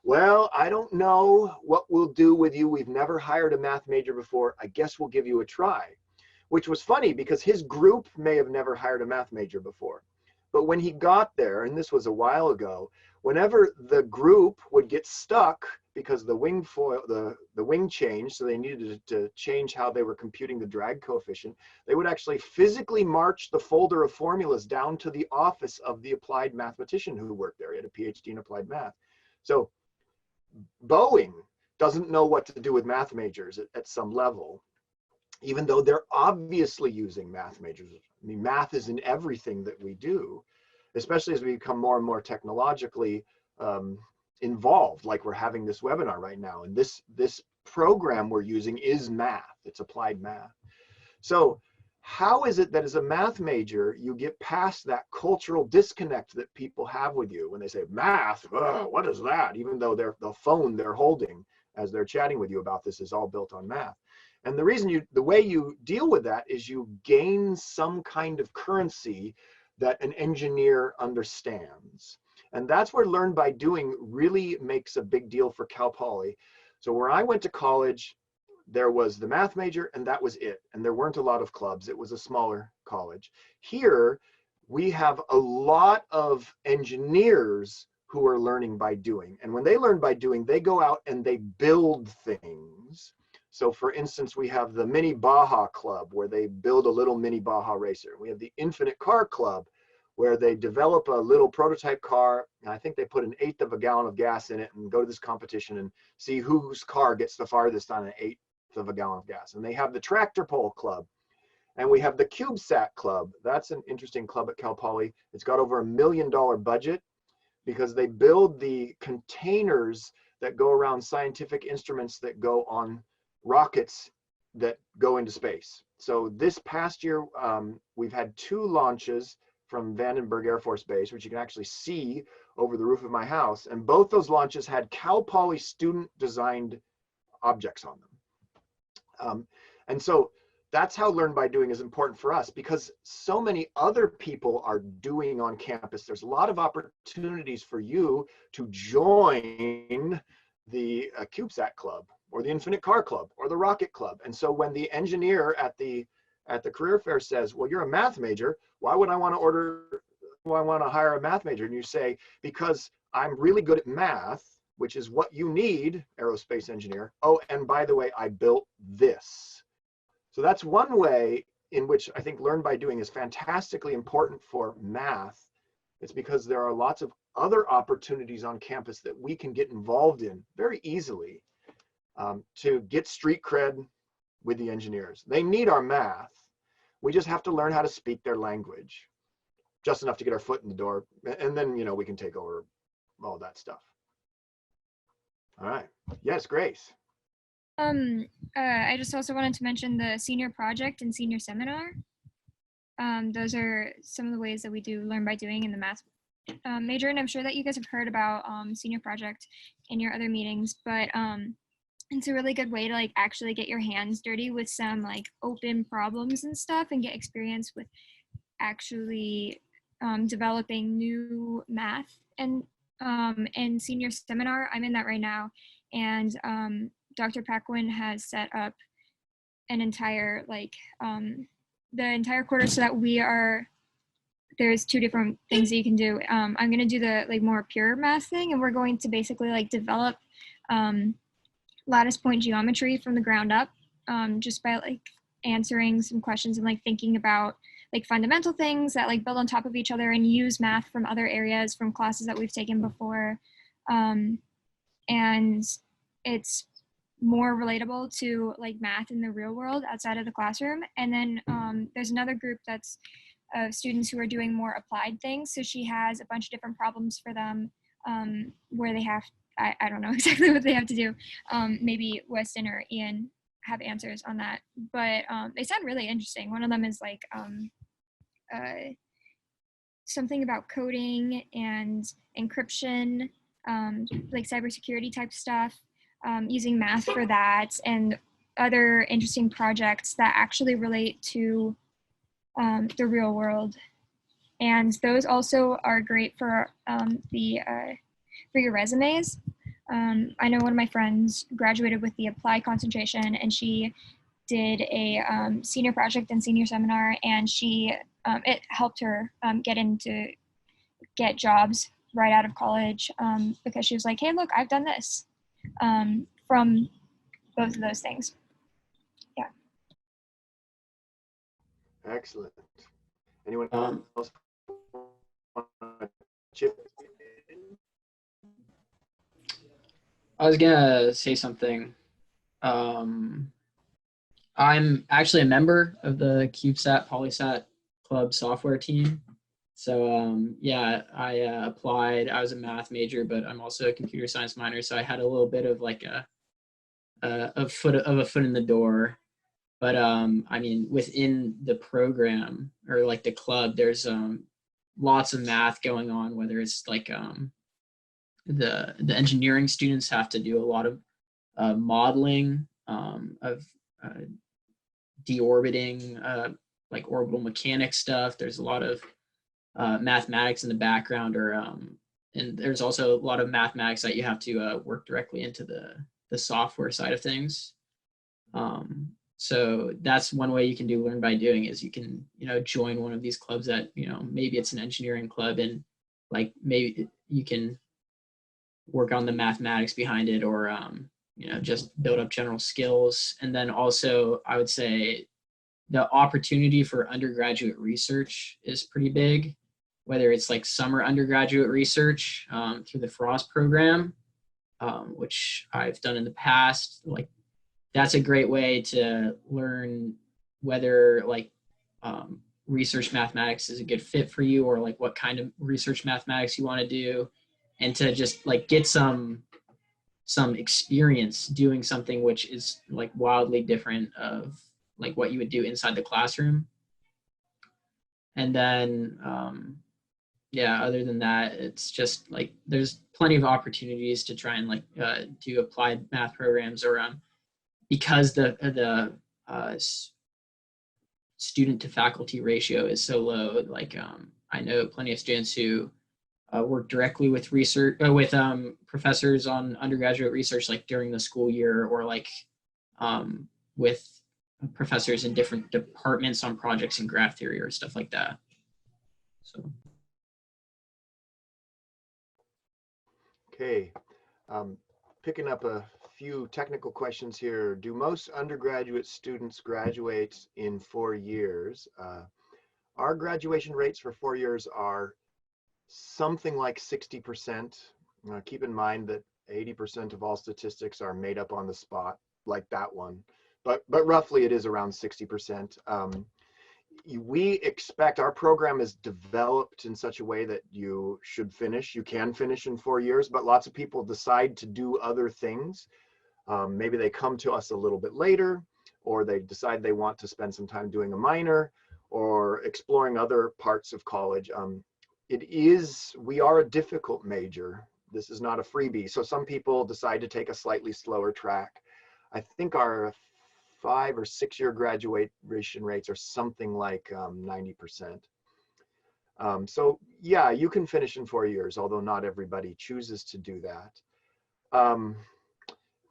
well, I don't know what we'll do with you. We've never hired a math major before. I guess we'll give you a try. Which was funny because his group may have never hired a math major before. But when he got there, and this was a while ago, whenever the group would get stuck because the wing foil, the wing changed, so they needed to change how they were computing the drag coefficient, they would actually physically march the folder of formulas down to the office of the applied mathematician who worked there. He had a PhD in applied math. So Boeing doesn't know what to do with math majors at some level, even though they're obviously using math majors. I mean, math is in everything that we do, especially as we become more and more technologically involved, like we're having this webinar right now. And this program we're using is math, it's applied math. So how is it that as a math major, you get past that cultural disconnect that people have with you when they say math, what is that? Even though the phone they're holding as they're chatting with you about this is all built on math. And the way you deal with that is you gain some kind of currency that an engineer understands. And that's where learn by doing really makes a big deal for Cal Poly. So where I went to college, there was the math major and that was it. And there weren't a lot of clubs. It was a smaller college. Here, we have a lot of engineers who are learning by doing. And when they learn by doing, they go out and they build things. So for instance, we have the Mini Baja Club where they build a little mini Baja racer. We have the Infinite Car Club where they develop a little prototype car. And I think they put 1/8 of a gallon of gas in it and go to this competition and see whose car gets the farthest on 1/8 of a gallon of gas. And they have the Tractor Pull Club. And we have the CubeSat Club. That's an interesting club at Cal Poly. It's got over $1 million budget because they build the containers that go around scientific instruments that go on rockets that go into space. So this past year, we've had 2 launches from Vandenberg Air Force Base, which you can actually see over the roof of my house. And both those launches had Cal Poly student designed objects on them. And so that's how learn by doing is important for us, because so many other people are doing on campus. There's a lot of opportunities for you to join the CubeSat Club or the Infinite Car Club or the Rocket Club. And so when the engineer at the career fair says, well, you're a math major, why would I want to hire a math major? And you say, because I'm really good at math, which is what you need, aerospace engineer. Oh, and by the way, I built this. So that's one way in which I think learn by doing is fantastically important for math. It's because there are lots of other opportunities on campus that we can get involved in very easily to get street cred with the engineers. They need our math. We just have to learn how to speak their language, just enough to get our foot in the door. And then, we can take over all that stuff. All right. Yes, Grace. I just also wanted to mention the senior project and senior seminar. Those are some of the ways that we do learn by doing in the math major, and I'm sure that you guys have heard about senior project in your other meetings, but it's a really good way to actually get your hands dirty with some open problems and stuff and get experience with actually developing new math. And senior seminar, I'm in that right now, and Dr. Paquin has set up an entire the entire quarter so that there's 2 different things that you can do. I'm going to do the more pure math thing, and we're going to basically develop lattice point geometry from the ground up, just by answering some questions and thinking about fundamental things that build on top of each other and use math from other areas from classes that we've taken before. And it's more relatable to math in the real world outside of the classroom. And then there's another group that's students who are doing more applied things. So she has a bunch of different problems for them where they have, I don't know exactly what they have to do. Maybe Weston or Ian have answers on that, but they sound really interesting. One of them is something about coding and encryption, cybersecurity type stuff. Using math for that, and other interesting projects that actually relate to the real world. And those also are great for your resumes. I know one of my friends graduated with the applied concentration, and she did a senior project and senior seminar, and it helped her get jobs right out of college because she was like, hey, look, I've done this. From both of those things. Yeah. Excellent. Anyone else? Chip? I was gonna say something. I'm actually a member of the CubeSat PolySat Club software team. So yeah, I applied. I was a math major, but I'm also a computer science minor. So I had a little bit of a foot in the door. But I mean, within the program or the club, there's lots of math going on. Whether it's the engineering students have to do a lot of modeling of deorbiting, orbital mechanics stuff. There's a lot of mathematics in the background, and there's also a lot of mathematics that you have to work directly into the software side of things. So that's one way you can do learn by doing is you can, join one of these clubs that, maybe it's an engineering club and like maybe you can work on the mathematics behind it or, just build up general skills. And then also I would say the opportunity for undergraduate research is pretty big, whether it's like summer undergraduate research through the Frost program, which I've done in the past. Like that's a great way to learn whether like research mathematics is a good fit for you or like what kind of research mathematics you want to do, and to just like get some experience doing something which is like wildly different of like what you would do inside the classroom. And then other than that, it's just like there's plenty of opportunities to try and like do applied math programs or because the student to faculty ratio is so low. Like I know plenty of students who work directly with research with professors on undergraduate research like during the school year, or like with professors in different departments on projects in graph theory or stuff like that. So. Okay, picking up a few technical questions here. Do most undergraduate students graduate in 4 years? Our graduation rates for 4 years are something like 60%. Keep in mind that 80% of all statistics are made up on the spot, like that one. But roughly it is around 60%. We expect our program is developed in such a way that you can finish in 4 years, but lots of people decide to do other things. Maybe they come to us a little bit later, or they decide they want to spend some time doing a minor or exploring other parts of college. We are a difficult major. This is not a freebie. So some people decide to take a slightly slower track. I think our 5 or 6 year graduation rates are something like 90%. So yeah, you can finish in 4 years, although not everybody chooses to do that.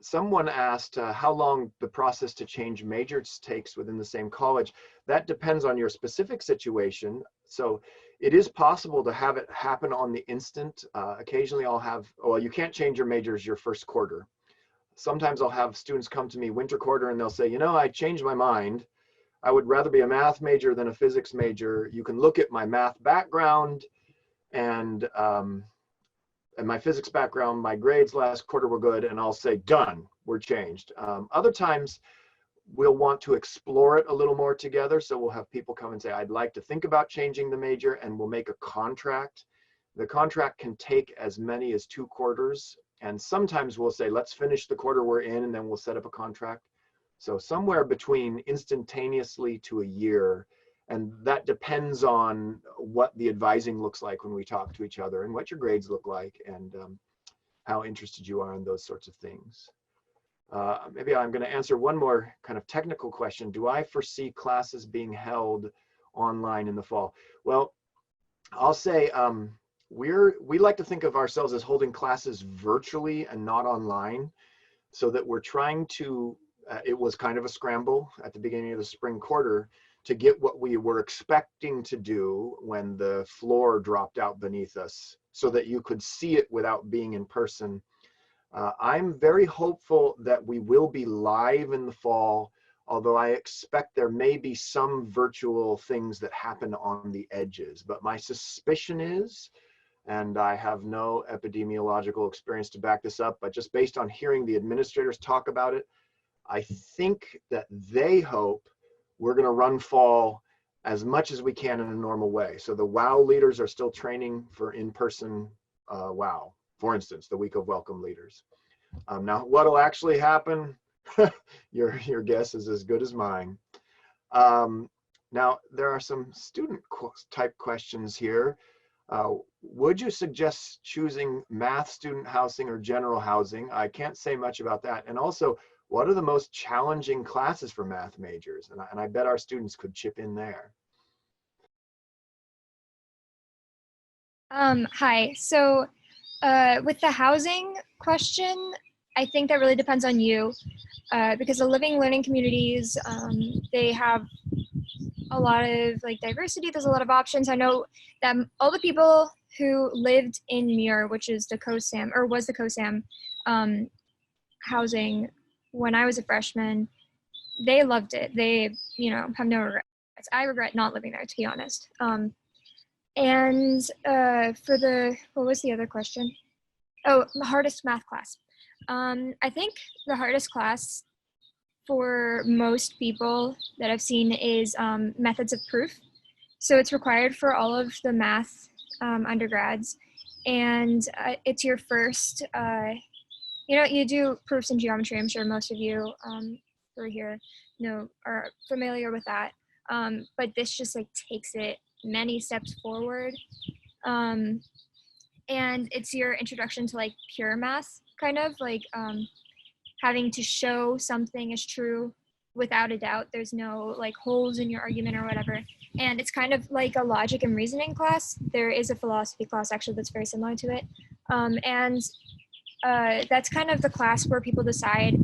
Someone asked how long the process to change majors takes within the same college. That depends on your specific situation. So it is possible to have it happen on the instant. Occasionally you can't change your majors your first quarter. Sometimes I'll have students come to me winter quarter and they'll say, I changed my mind. I would rather be a math major than a physics major. You can look at my math background and my physics background, my grades last quarter were good, and I'll say, done, we're changed. Other times we'll want to explore it a little more together. So we'll have people come and say, I'd like to think about changing the major, and we'll make a contract. The contract can take as many as 2 quarters. And sometimes we'll say, let's finish the quarter we're in, and then we'll set up a contract. So somewhere between instantaneously to a year. And that depends on what the advising looks like when we talk to each other, and what your grades look like, and how interested you are in those sorts of things. Maybe I'm going to answer one more kind of technical question. Do I foresee classes being held online in the fall? Well, I'll say we like to think of ourselves as holding classes virtually and not online, so that we're trying to, it was kind of a scramble at the beginning of the spring quarter to get what we were expecting to do when the floor dropped out beneath us, so that you could see it without being in person. I'm very hopeful that we will be live in the fall, although I expect there may be some virtual things that happen on the edges. But my suspicion is, and I have no epidemiological experience to back this up, but just based on hearing the administrators talk about it, I think that they hope we're going to run fall as much as we can in a normal way. So the WOW leaders are still training for in-person WOW, for instance, the week of welcome leaders. Now, what'll actually happen? Your guess is as good as mine. Now, there are some student type questions here. Would you suggest choosing math student housing or general housing? I can't say much about that. And also, what are the most challenging classes for math majors? And I bet our students could chip in there. Hi, so with the housing question, I think that really depends on you, because the living learning communities, they have a lot of like diversity. There's a lot of options. I know that all the people who lived in Muir, which is the COSAM, or was the COSAM housing when I was a freshman, they loved it. They, you know, have no regrets. I regret not living there, to be honest. And for the, what was the other question? Oh, the hardest math class. I think the hardest class for most people that I've seen is methods of proof. So it's required for all of the math undergrads. And it's your first, you know, you do proofs in geometry. I'm sure most of you who are here are familiar with that. But this just like takes it many steps forward. And it's your introduction to like pure math, kind of like having to show something is true without a doubt. There's no like holes in your argument or whatever. And it's kind of like a logic and reasoning class. There is a philosophy class actually that's very similar to it. That's kind of the class where people decide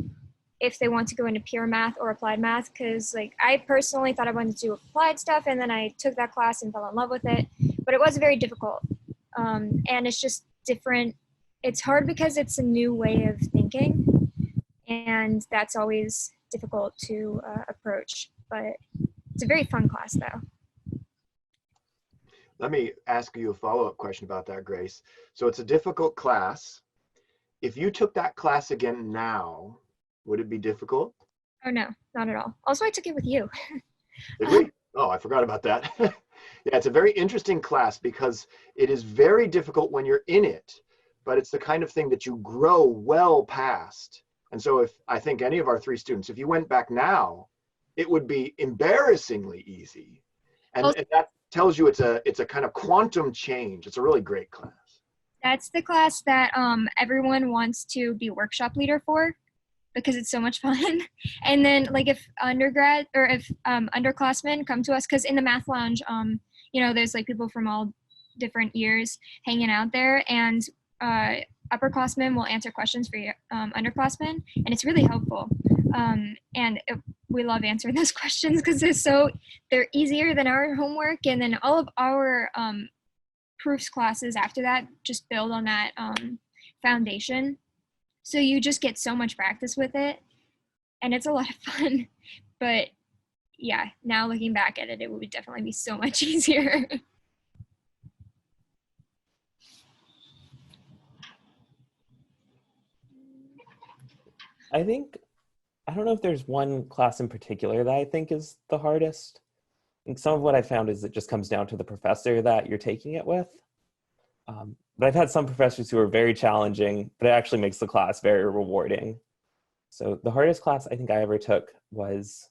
if they want to go into pure math or applied math, because like I personally thought I wanted to do applied stuff, and then I took that class and fell in love with it, but it was very difficult. And it's just different. It's hard because it's a new way of thinking, and that's always difficult to approach, but it's a very fun class though. Let me ask you a follow-up question about that, Grace. So it's a difficult class. If you took that class again now, would it be difficult? Oh no, not at all. Also, I took it with you. Did we? Oh, I forgot about that. Yeah, it's a very interesting class because it is very difficult when you're in it, but it's the kind of thing that you grow well past. And so if I think any of our three students, if you went back now, it would be embarrassingly easy. And that tells you it's a kind of quantum change. It's a really great class. That's the class that everyone wants to be workshop leader for, because it's so much fun. And then like if undergrad or if underclassmen come to us, because in the math lounge, you know, there's like people from all different years hanging out there, and upperclassmen will answer questions for you underclassmen, and it's really helpful. We love answering those questions because they're easier than our homework, and then all of our proofs classes after that just build on that foundation. So you just get so much practice with it, and it's a lot of fun. But yeah, now looking back at it, it would definitely be so much easier. I don't know if there's one class in particular that I think is the hardest. I think some of what I found is it just comes down to the professor that you're taking it with. But I've had some professors who are very challenging, but it actually makes the class very rewarding. So the hardest class I think I ever took was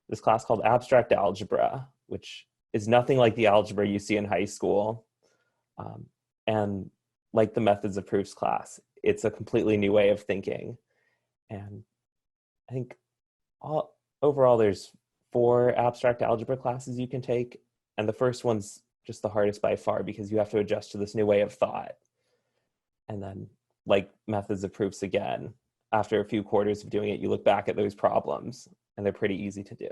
this class called Abstract Algebra, which is nothing like the algebra you see in high school. And like the methods of proofs class, it's a completely new way of thinking. And I think overall there's 4 abstract algebra classes you can take. And the first one's just the hardest by far because you have to adjust to this new way of thought. And then like methods of proofs again, after a few quarters of doing it, you look back at those problems and they're pretty easy to do.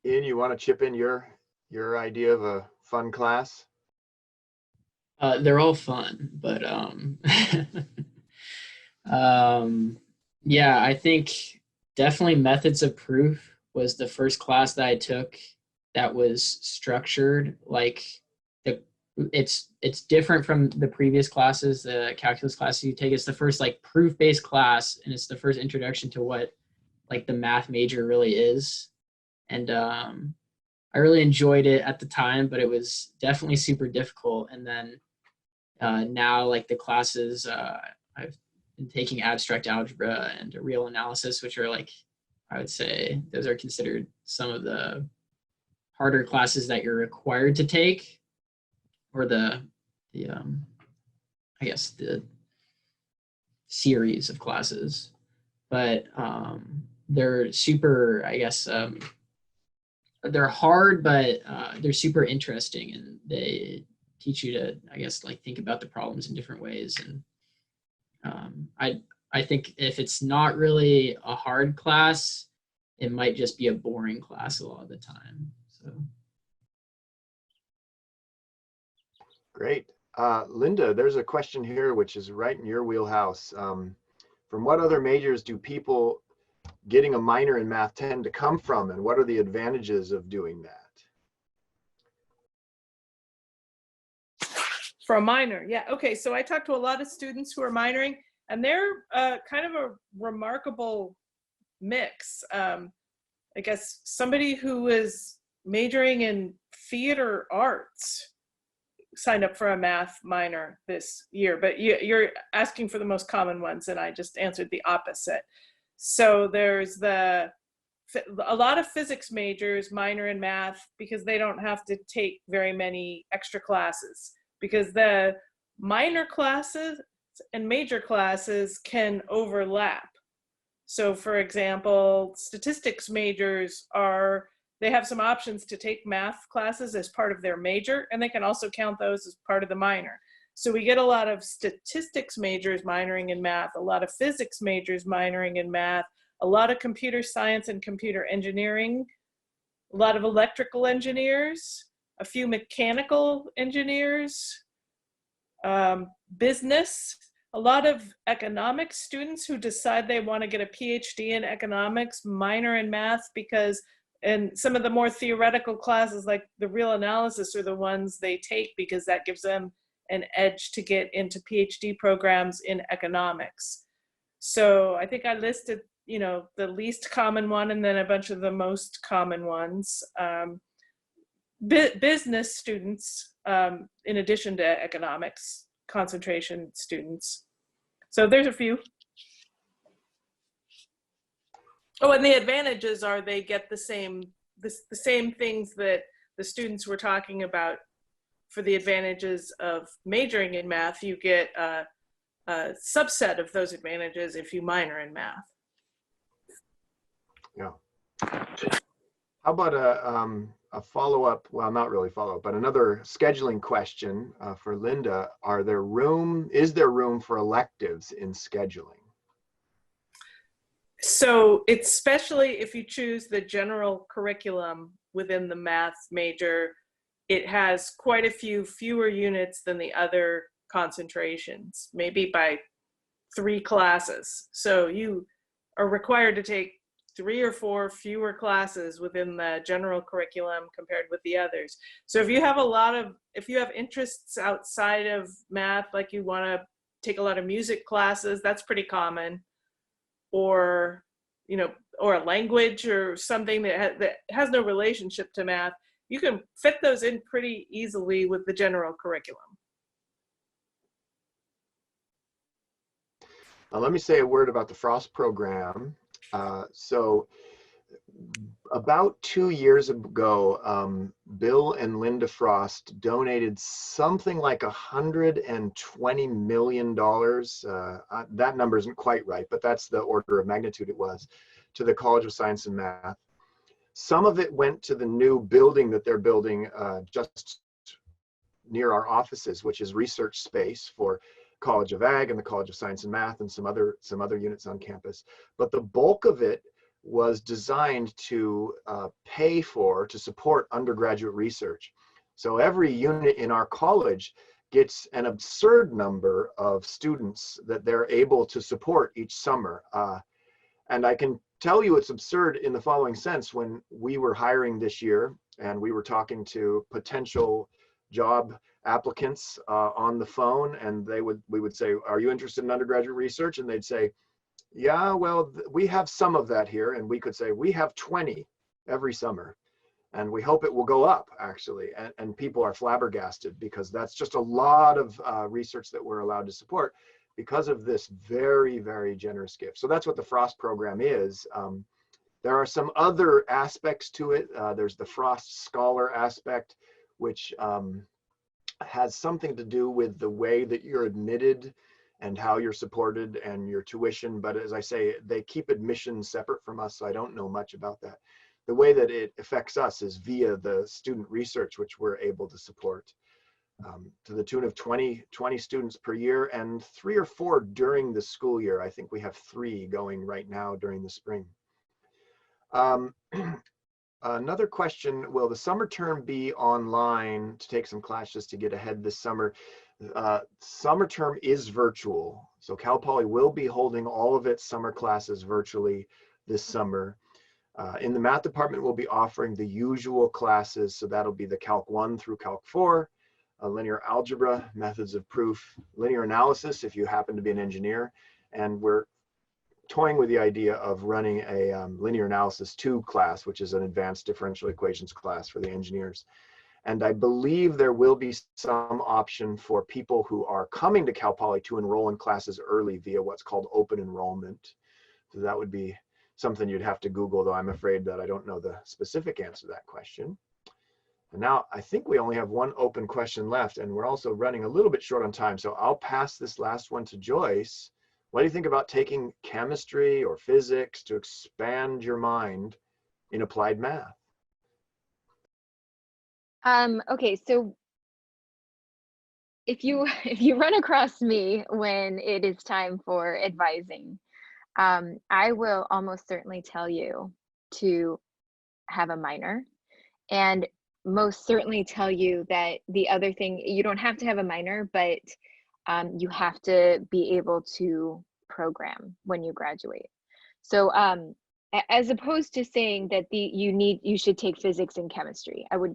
Ian, you want to chip in your idea of a fun class? They're all fun, but yeah, I think definitely methods of proof was the first class that I took that was structured like it's different from the previous classes, the calculus classes you take. It's the first like proof-based class, and it's the first introduction to what like the math major really is. And I really enjoyed it at the time, but it was definitely super difficult. And then now like the classes, I've been taking abstract algebra and real analysis, which are like, I would say those are considered some of the harder classes that you're required to take, or the I guess the series of classes. But they're super, I guess, they're hard, but they're super interesting, and they teach you to, I guess, like think about the problems in different ways. And I think if it's not really a hard class, it might just be a boring class a lot of the time. So. Great. Linda, there's a question here which is right in your wheelhouse. From what other majors do people getting a minor in math tend to come from, and what are the advantages of doing that? For a minor, yeah. Okay, so I talked to a lot of students who are minoring, and they're kind of a remarkable mix. I guess somebody who is majoring in theater arts signed up for a math minor this year, but you're asking for the most common ones, and I just answered the opposite. So there's a lot of physics majors minor in math because they don't have to take very many extra classes, because the minor classes and major classes can overlap. So for example, statistics majors they have some options to take math classes as part of their major, and they can also count those as part of the minor. So we get a lot of statistics majors minoring in math, a lot of physics majors minoring in math, a lot of computer science and computer engineering, a lot of electrical engineers, a few mechanical engineers, business, a lot of economics students who decide they want to get a PhD in economics, minor in math, because in some of the more theoretical classes like the real analysis are the ones they take because that gives them an edge to get into PhD programs in economics. So I think I listed, the least common one and then a bunch of the most common ones. Business students, in addition to economics, concentration students. So there's a few. Oh, and the advantages are they get the same things that the students were talking about. For the advantages of majoring in math, you get a subset of those advantages if you minor in math. Yeah. How about a follow-up, well, not really follow-up, but another scheduling question for Linda. Is there room for electives in scheduling? So especially if you choose the general curriculum within the math major, it has quite a few fewer units than the other concentrations, maybe by 3 classes. So you are required to take 3 or 4 fewer classes within the general curriculum compared with the others. So if you have interests outside of math, like you want to take a lot of music classes, that's pretty common. Or a language or something that has no relationship to math, you can fit those in pretty easily with the general curriculum. Let me say a word about the Frost program. So about 2 years ago, Bill and Linda Frost donated something like $120 million. That number isn't quite right, but that's the order of magnitude it was, to the College of Science and Math. Some of it went to the new building that they're building just near our offices, which is research space for College of Ag and the College of Science and Math and some other units on campus. But the bulk of it was designed to support undergraduate research. So every unit in our college gets an absurd number of students that they're able to support each summer. And I can tell you it's absurd in the following sense. When we were hiring this year and we were talking to potential job applicants on the phone, and we would say, "Are you interested in undergraduate research?" And they'd say, "Yeah, well, we have some of that here." And we could say, "We have 20 every summer. And we hope it will go up, actually." And people are flabbergasted because that's just a lot of research that we're allowed to support because of this very, very generous gift. So that's what the Frost program is. There are some other aspects to it. There's the Frost Scholar aspect, which has something to do with the way that you're admitted and how you're supported and your tuition. But as I say, they keep admission separate from us, so I don't know much about that. The way that it affects us is via the student research, which we're able to support. to the tune of 20 students per year, and 3 or 4 during the school year. I think we have 3 going right now during the spring. Another question, will the summer term be online to take some classes to get ahead this summer? Summer term is virtual. So Cal Poly will be holding all of its summer classes virtually this summer. In the math department, we'll be offering the usual classes. So that'll be the Calc 1 through Calc 4, linear algebra, methods of proof, linear analysis if you happen to be an engineer. And we're toying with the idea of running a linear analysis 2 class, which is an advanced differential equations class for the engineers. And I believe there will be some option for people who are coming to Cal Poly to enroll in classes early via what's called open enrollment. So that would be something you'd have to Google, though I'm afraid that I don't know the specific answer to that question. And now I think we only have one open question left, and we're also running a little bit short on time. So I'll pass this last one to Joyce. What do you think about taking chemistry or physics to expand your mind in applied math? Okay, so if you run across me when it is time for advising, I will almost certainly tell you to have a minor, and most certainly tell you that the other thing, you don't have to have a minor, but you have to be able to program when you graduate. So as opposed to saying that you should take physics and chemistry, I would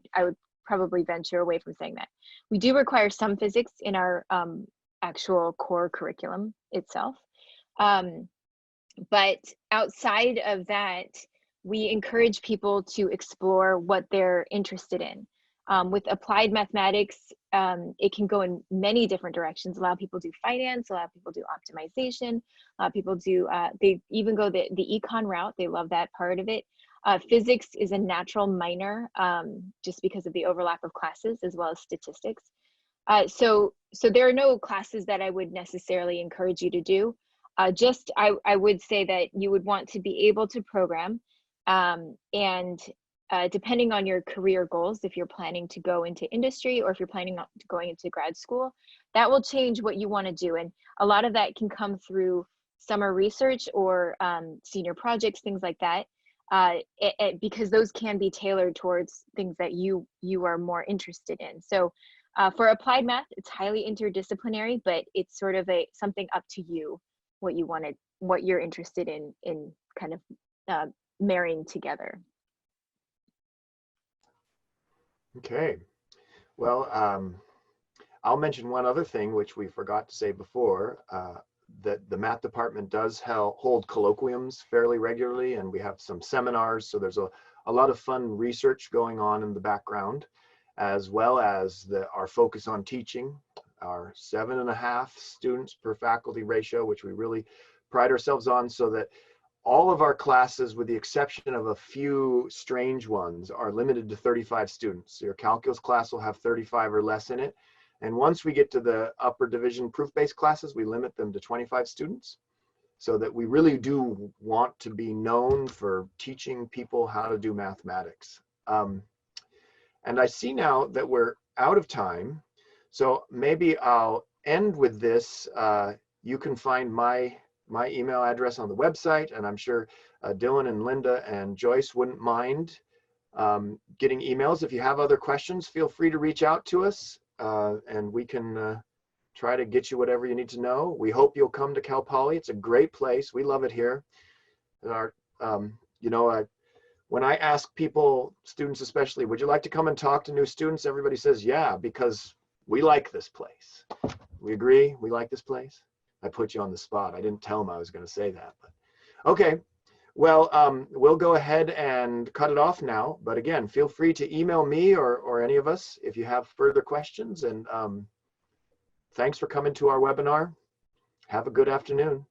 probably venture away from saying that. We do require some physics in our actual core curriculum itself. But outside of that, we encourage people to explore what they're interested in. With applied mathematics, it can go in many different directions. A lot of people do finance, a lot of people do optimization, a lot of people do, they even go the econ route. They love that part of it. Physics is a natural minor just because of the overlap of classes, as well as statistics. So there are no classes that I would necessarily encourage you to do. I would say that you would want to be able to program, and depending on your career goals, if you're planning to go into industry or if you're planning on going into grad school, that will change what you want to do. And a lot of that can come through summer research or senior projects, things like that, because those can be tailored towards things that you are more interested in. So for applied math, it's highly interdisciplinary, but it's sort of something up to you, what you're interested in kind of marrying together. Okay, well, I'll mention one other thing which we forgot to say before, that the math department does hold colloquiums fairly regularly, and we have some seminars, so there's a lot of fun research going on in the background, as well as our focus on teaching, our 7.5 students per faculty ratio, which we really pride ourselves on, so that all of our classes, with the exception of a few strange ones, are limited to 35 students. So your calculus class will have 35 or less in it. And once we get to the upper division proof-based classes, we limit them to 25 students, so that we really do want to be known for teaching people how to do mathematics. And I see now that we're out of time, so maybe I'll end with this. You can find my email address on the website, and I'm sure Dylan and Linda and Joyce wouldn't mind getting emails. If you have other questions, feel free to reach out to us, and we can try to get you whatever you need to know. We hope you'll come to Cal Poly. It's a great place. We love it here. When I ask people, students especially, would you like to come and talk to new students? Everybody says, yeah, because we like this place. We agree? We like this place? I put you on the spot. I didn't tell them I was going to say that. But okay. Well, we'll go ahead and cut it off now. But again, feel free to email me or any of us if you have further questions. And thanks for coming to our webinar. Have a good afternoon.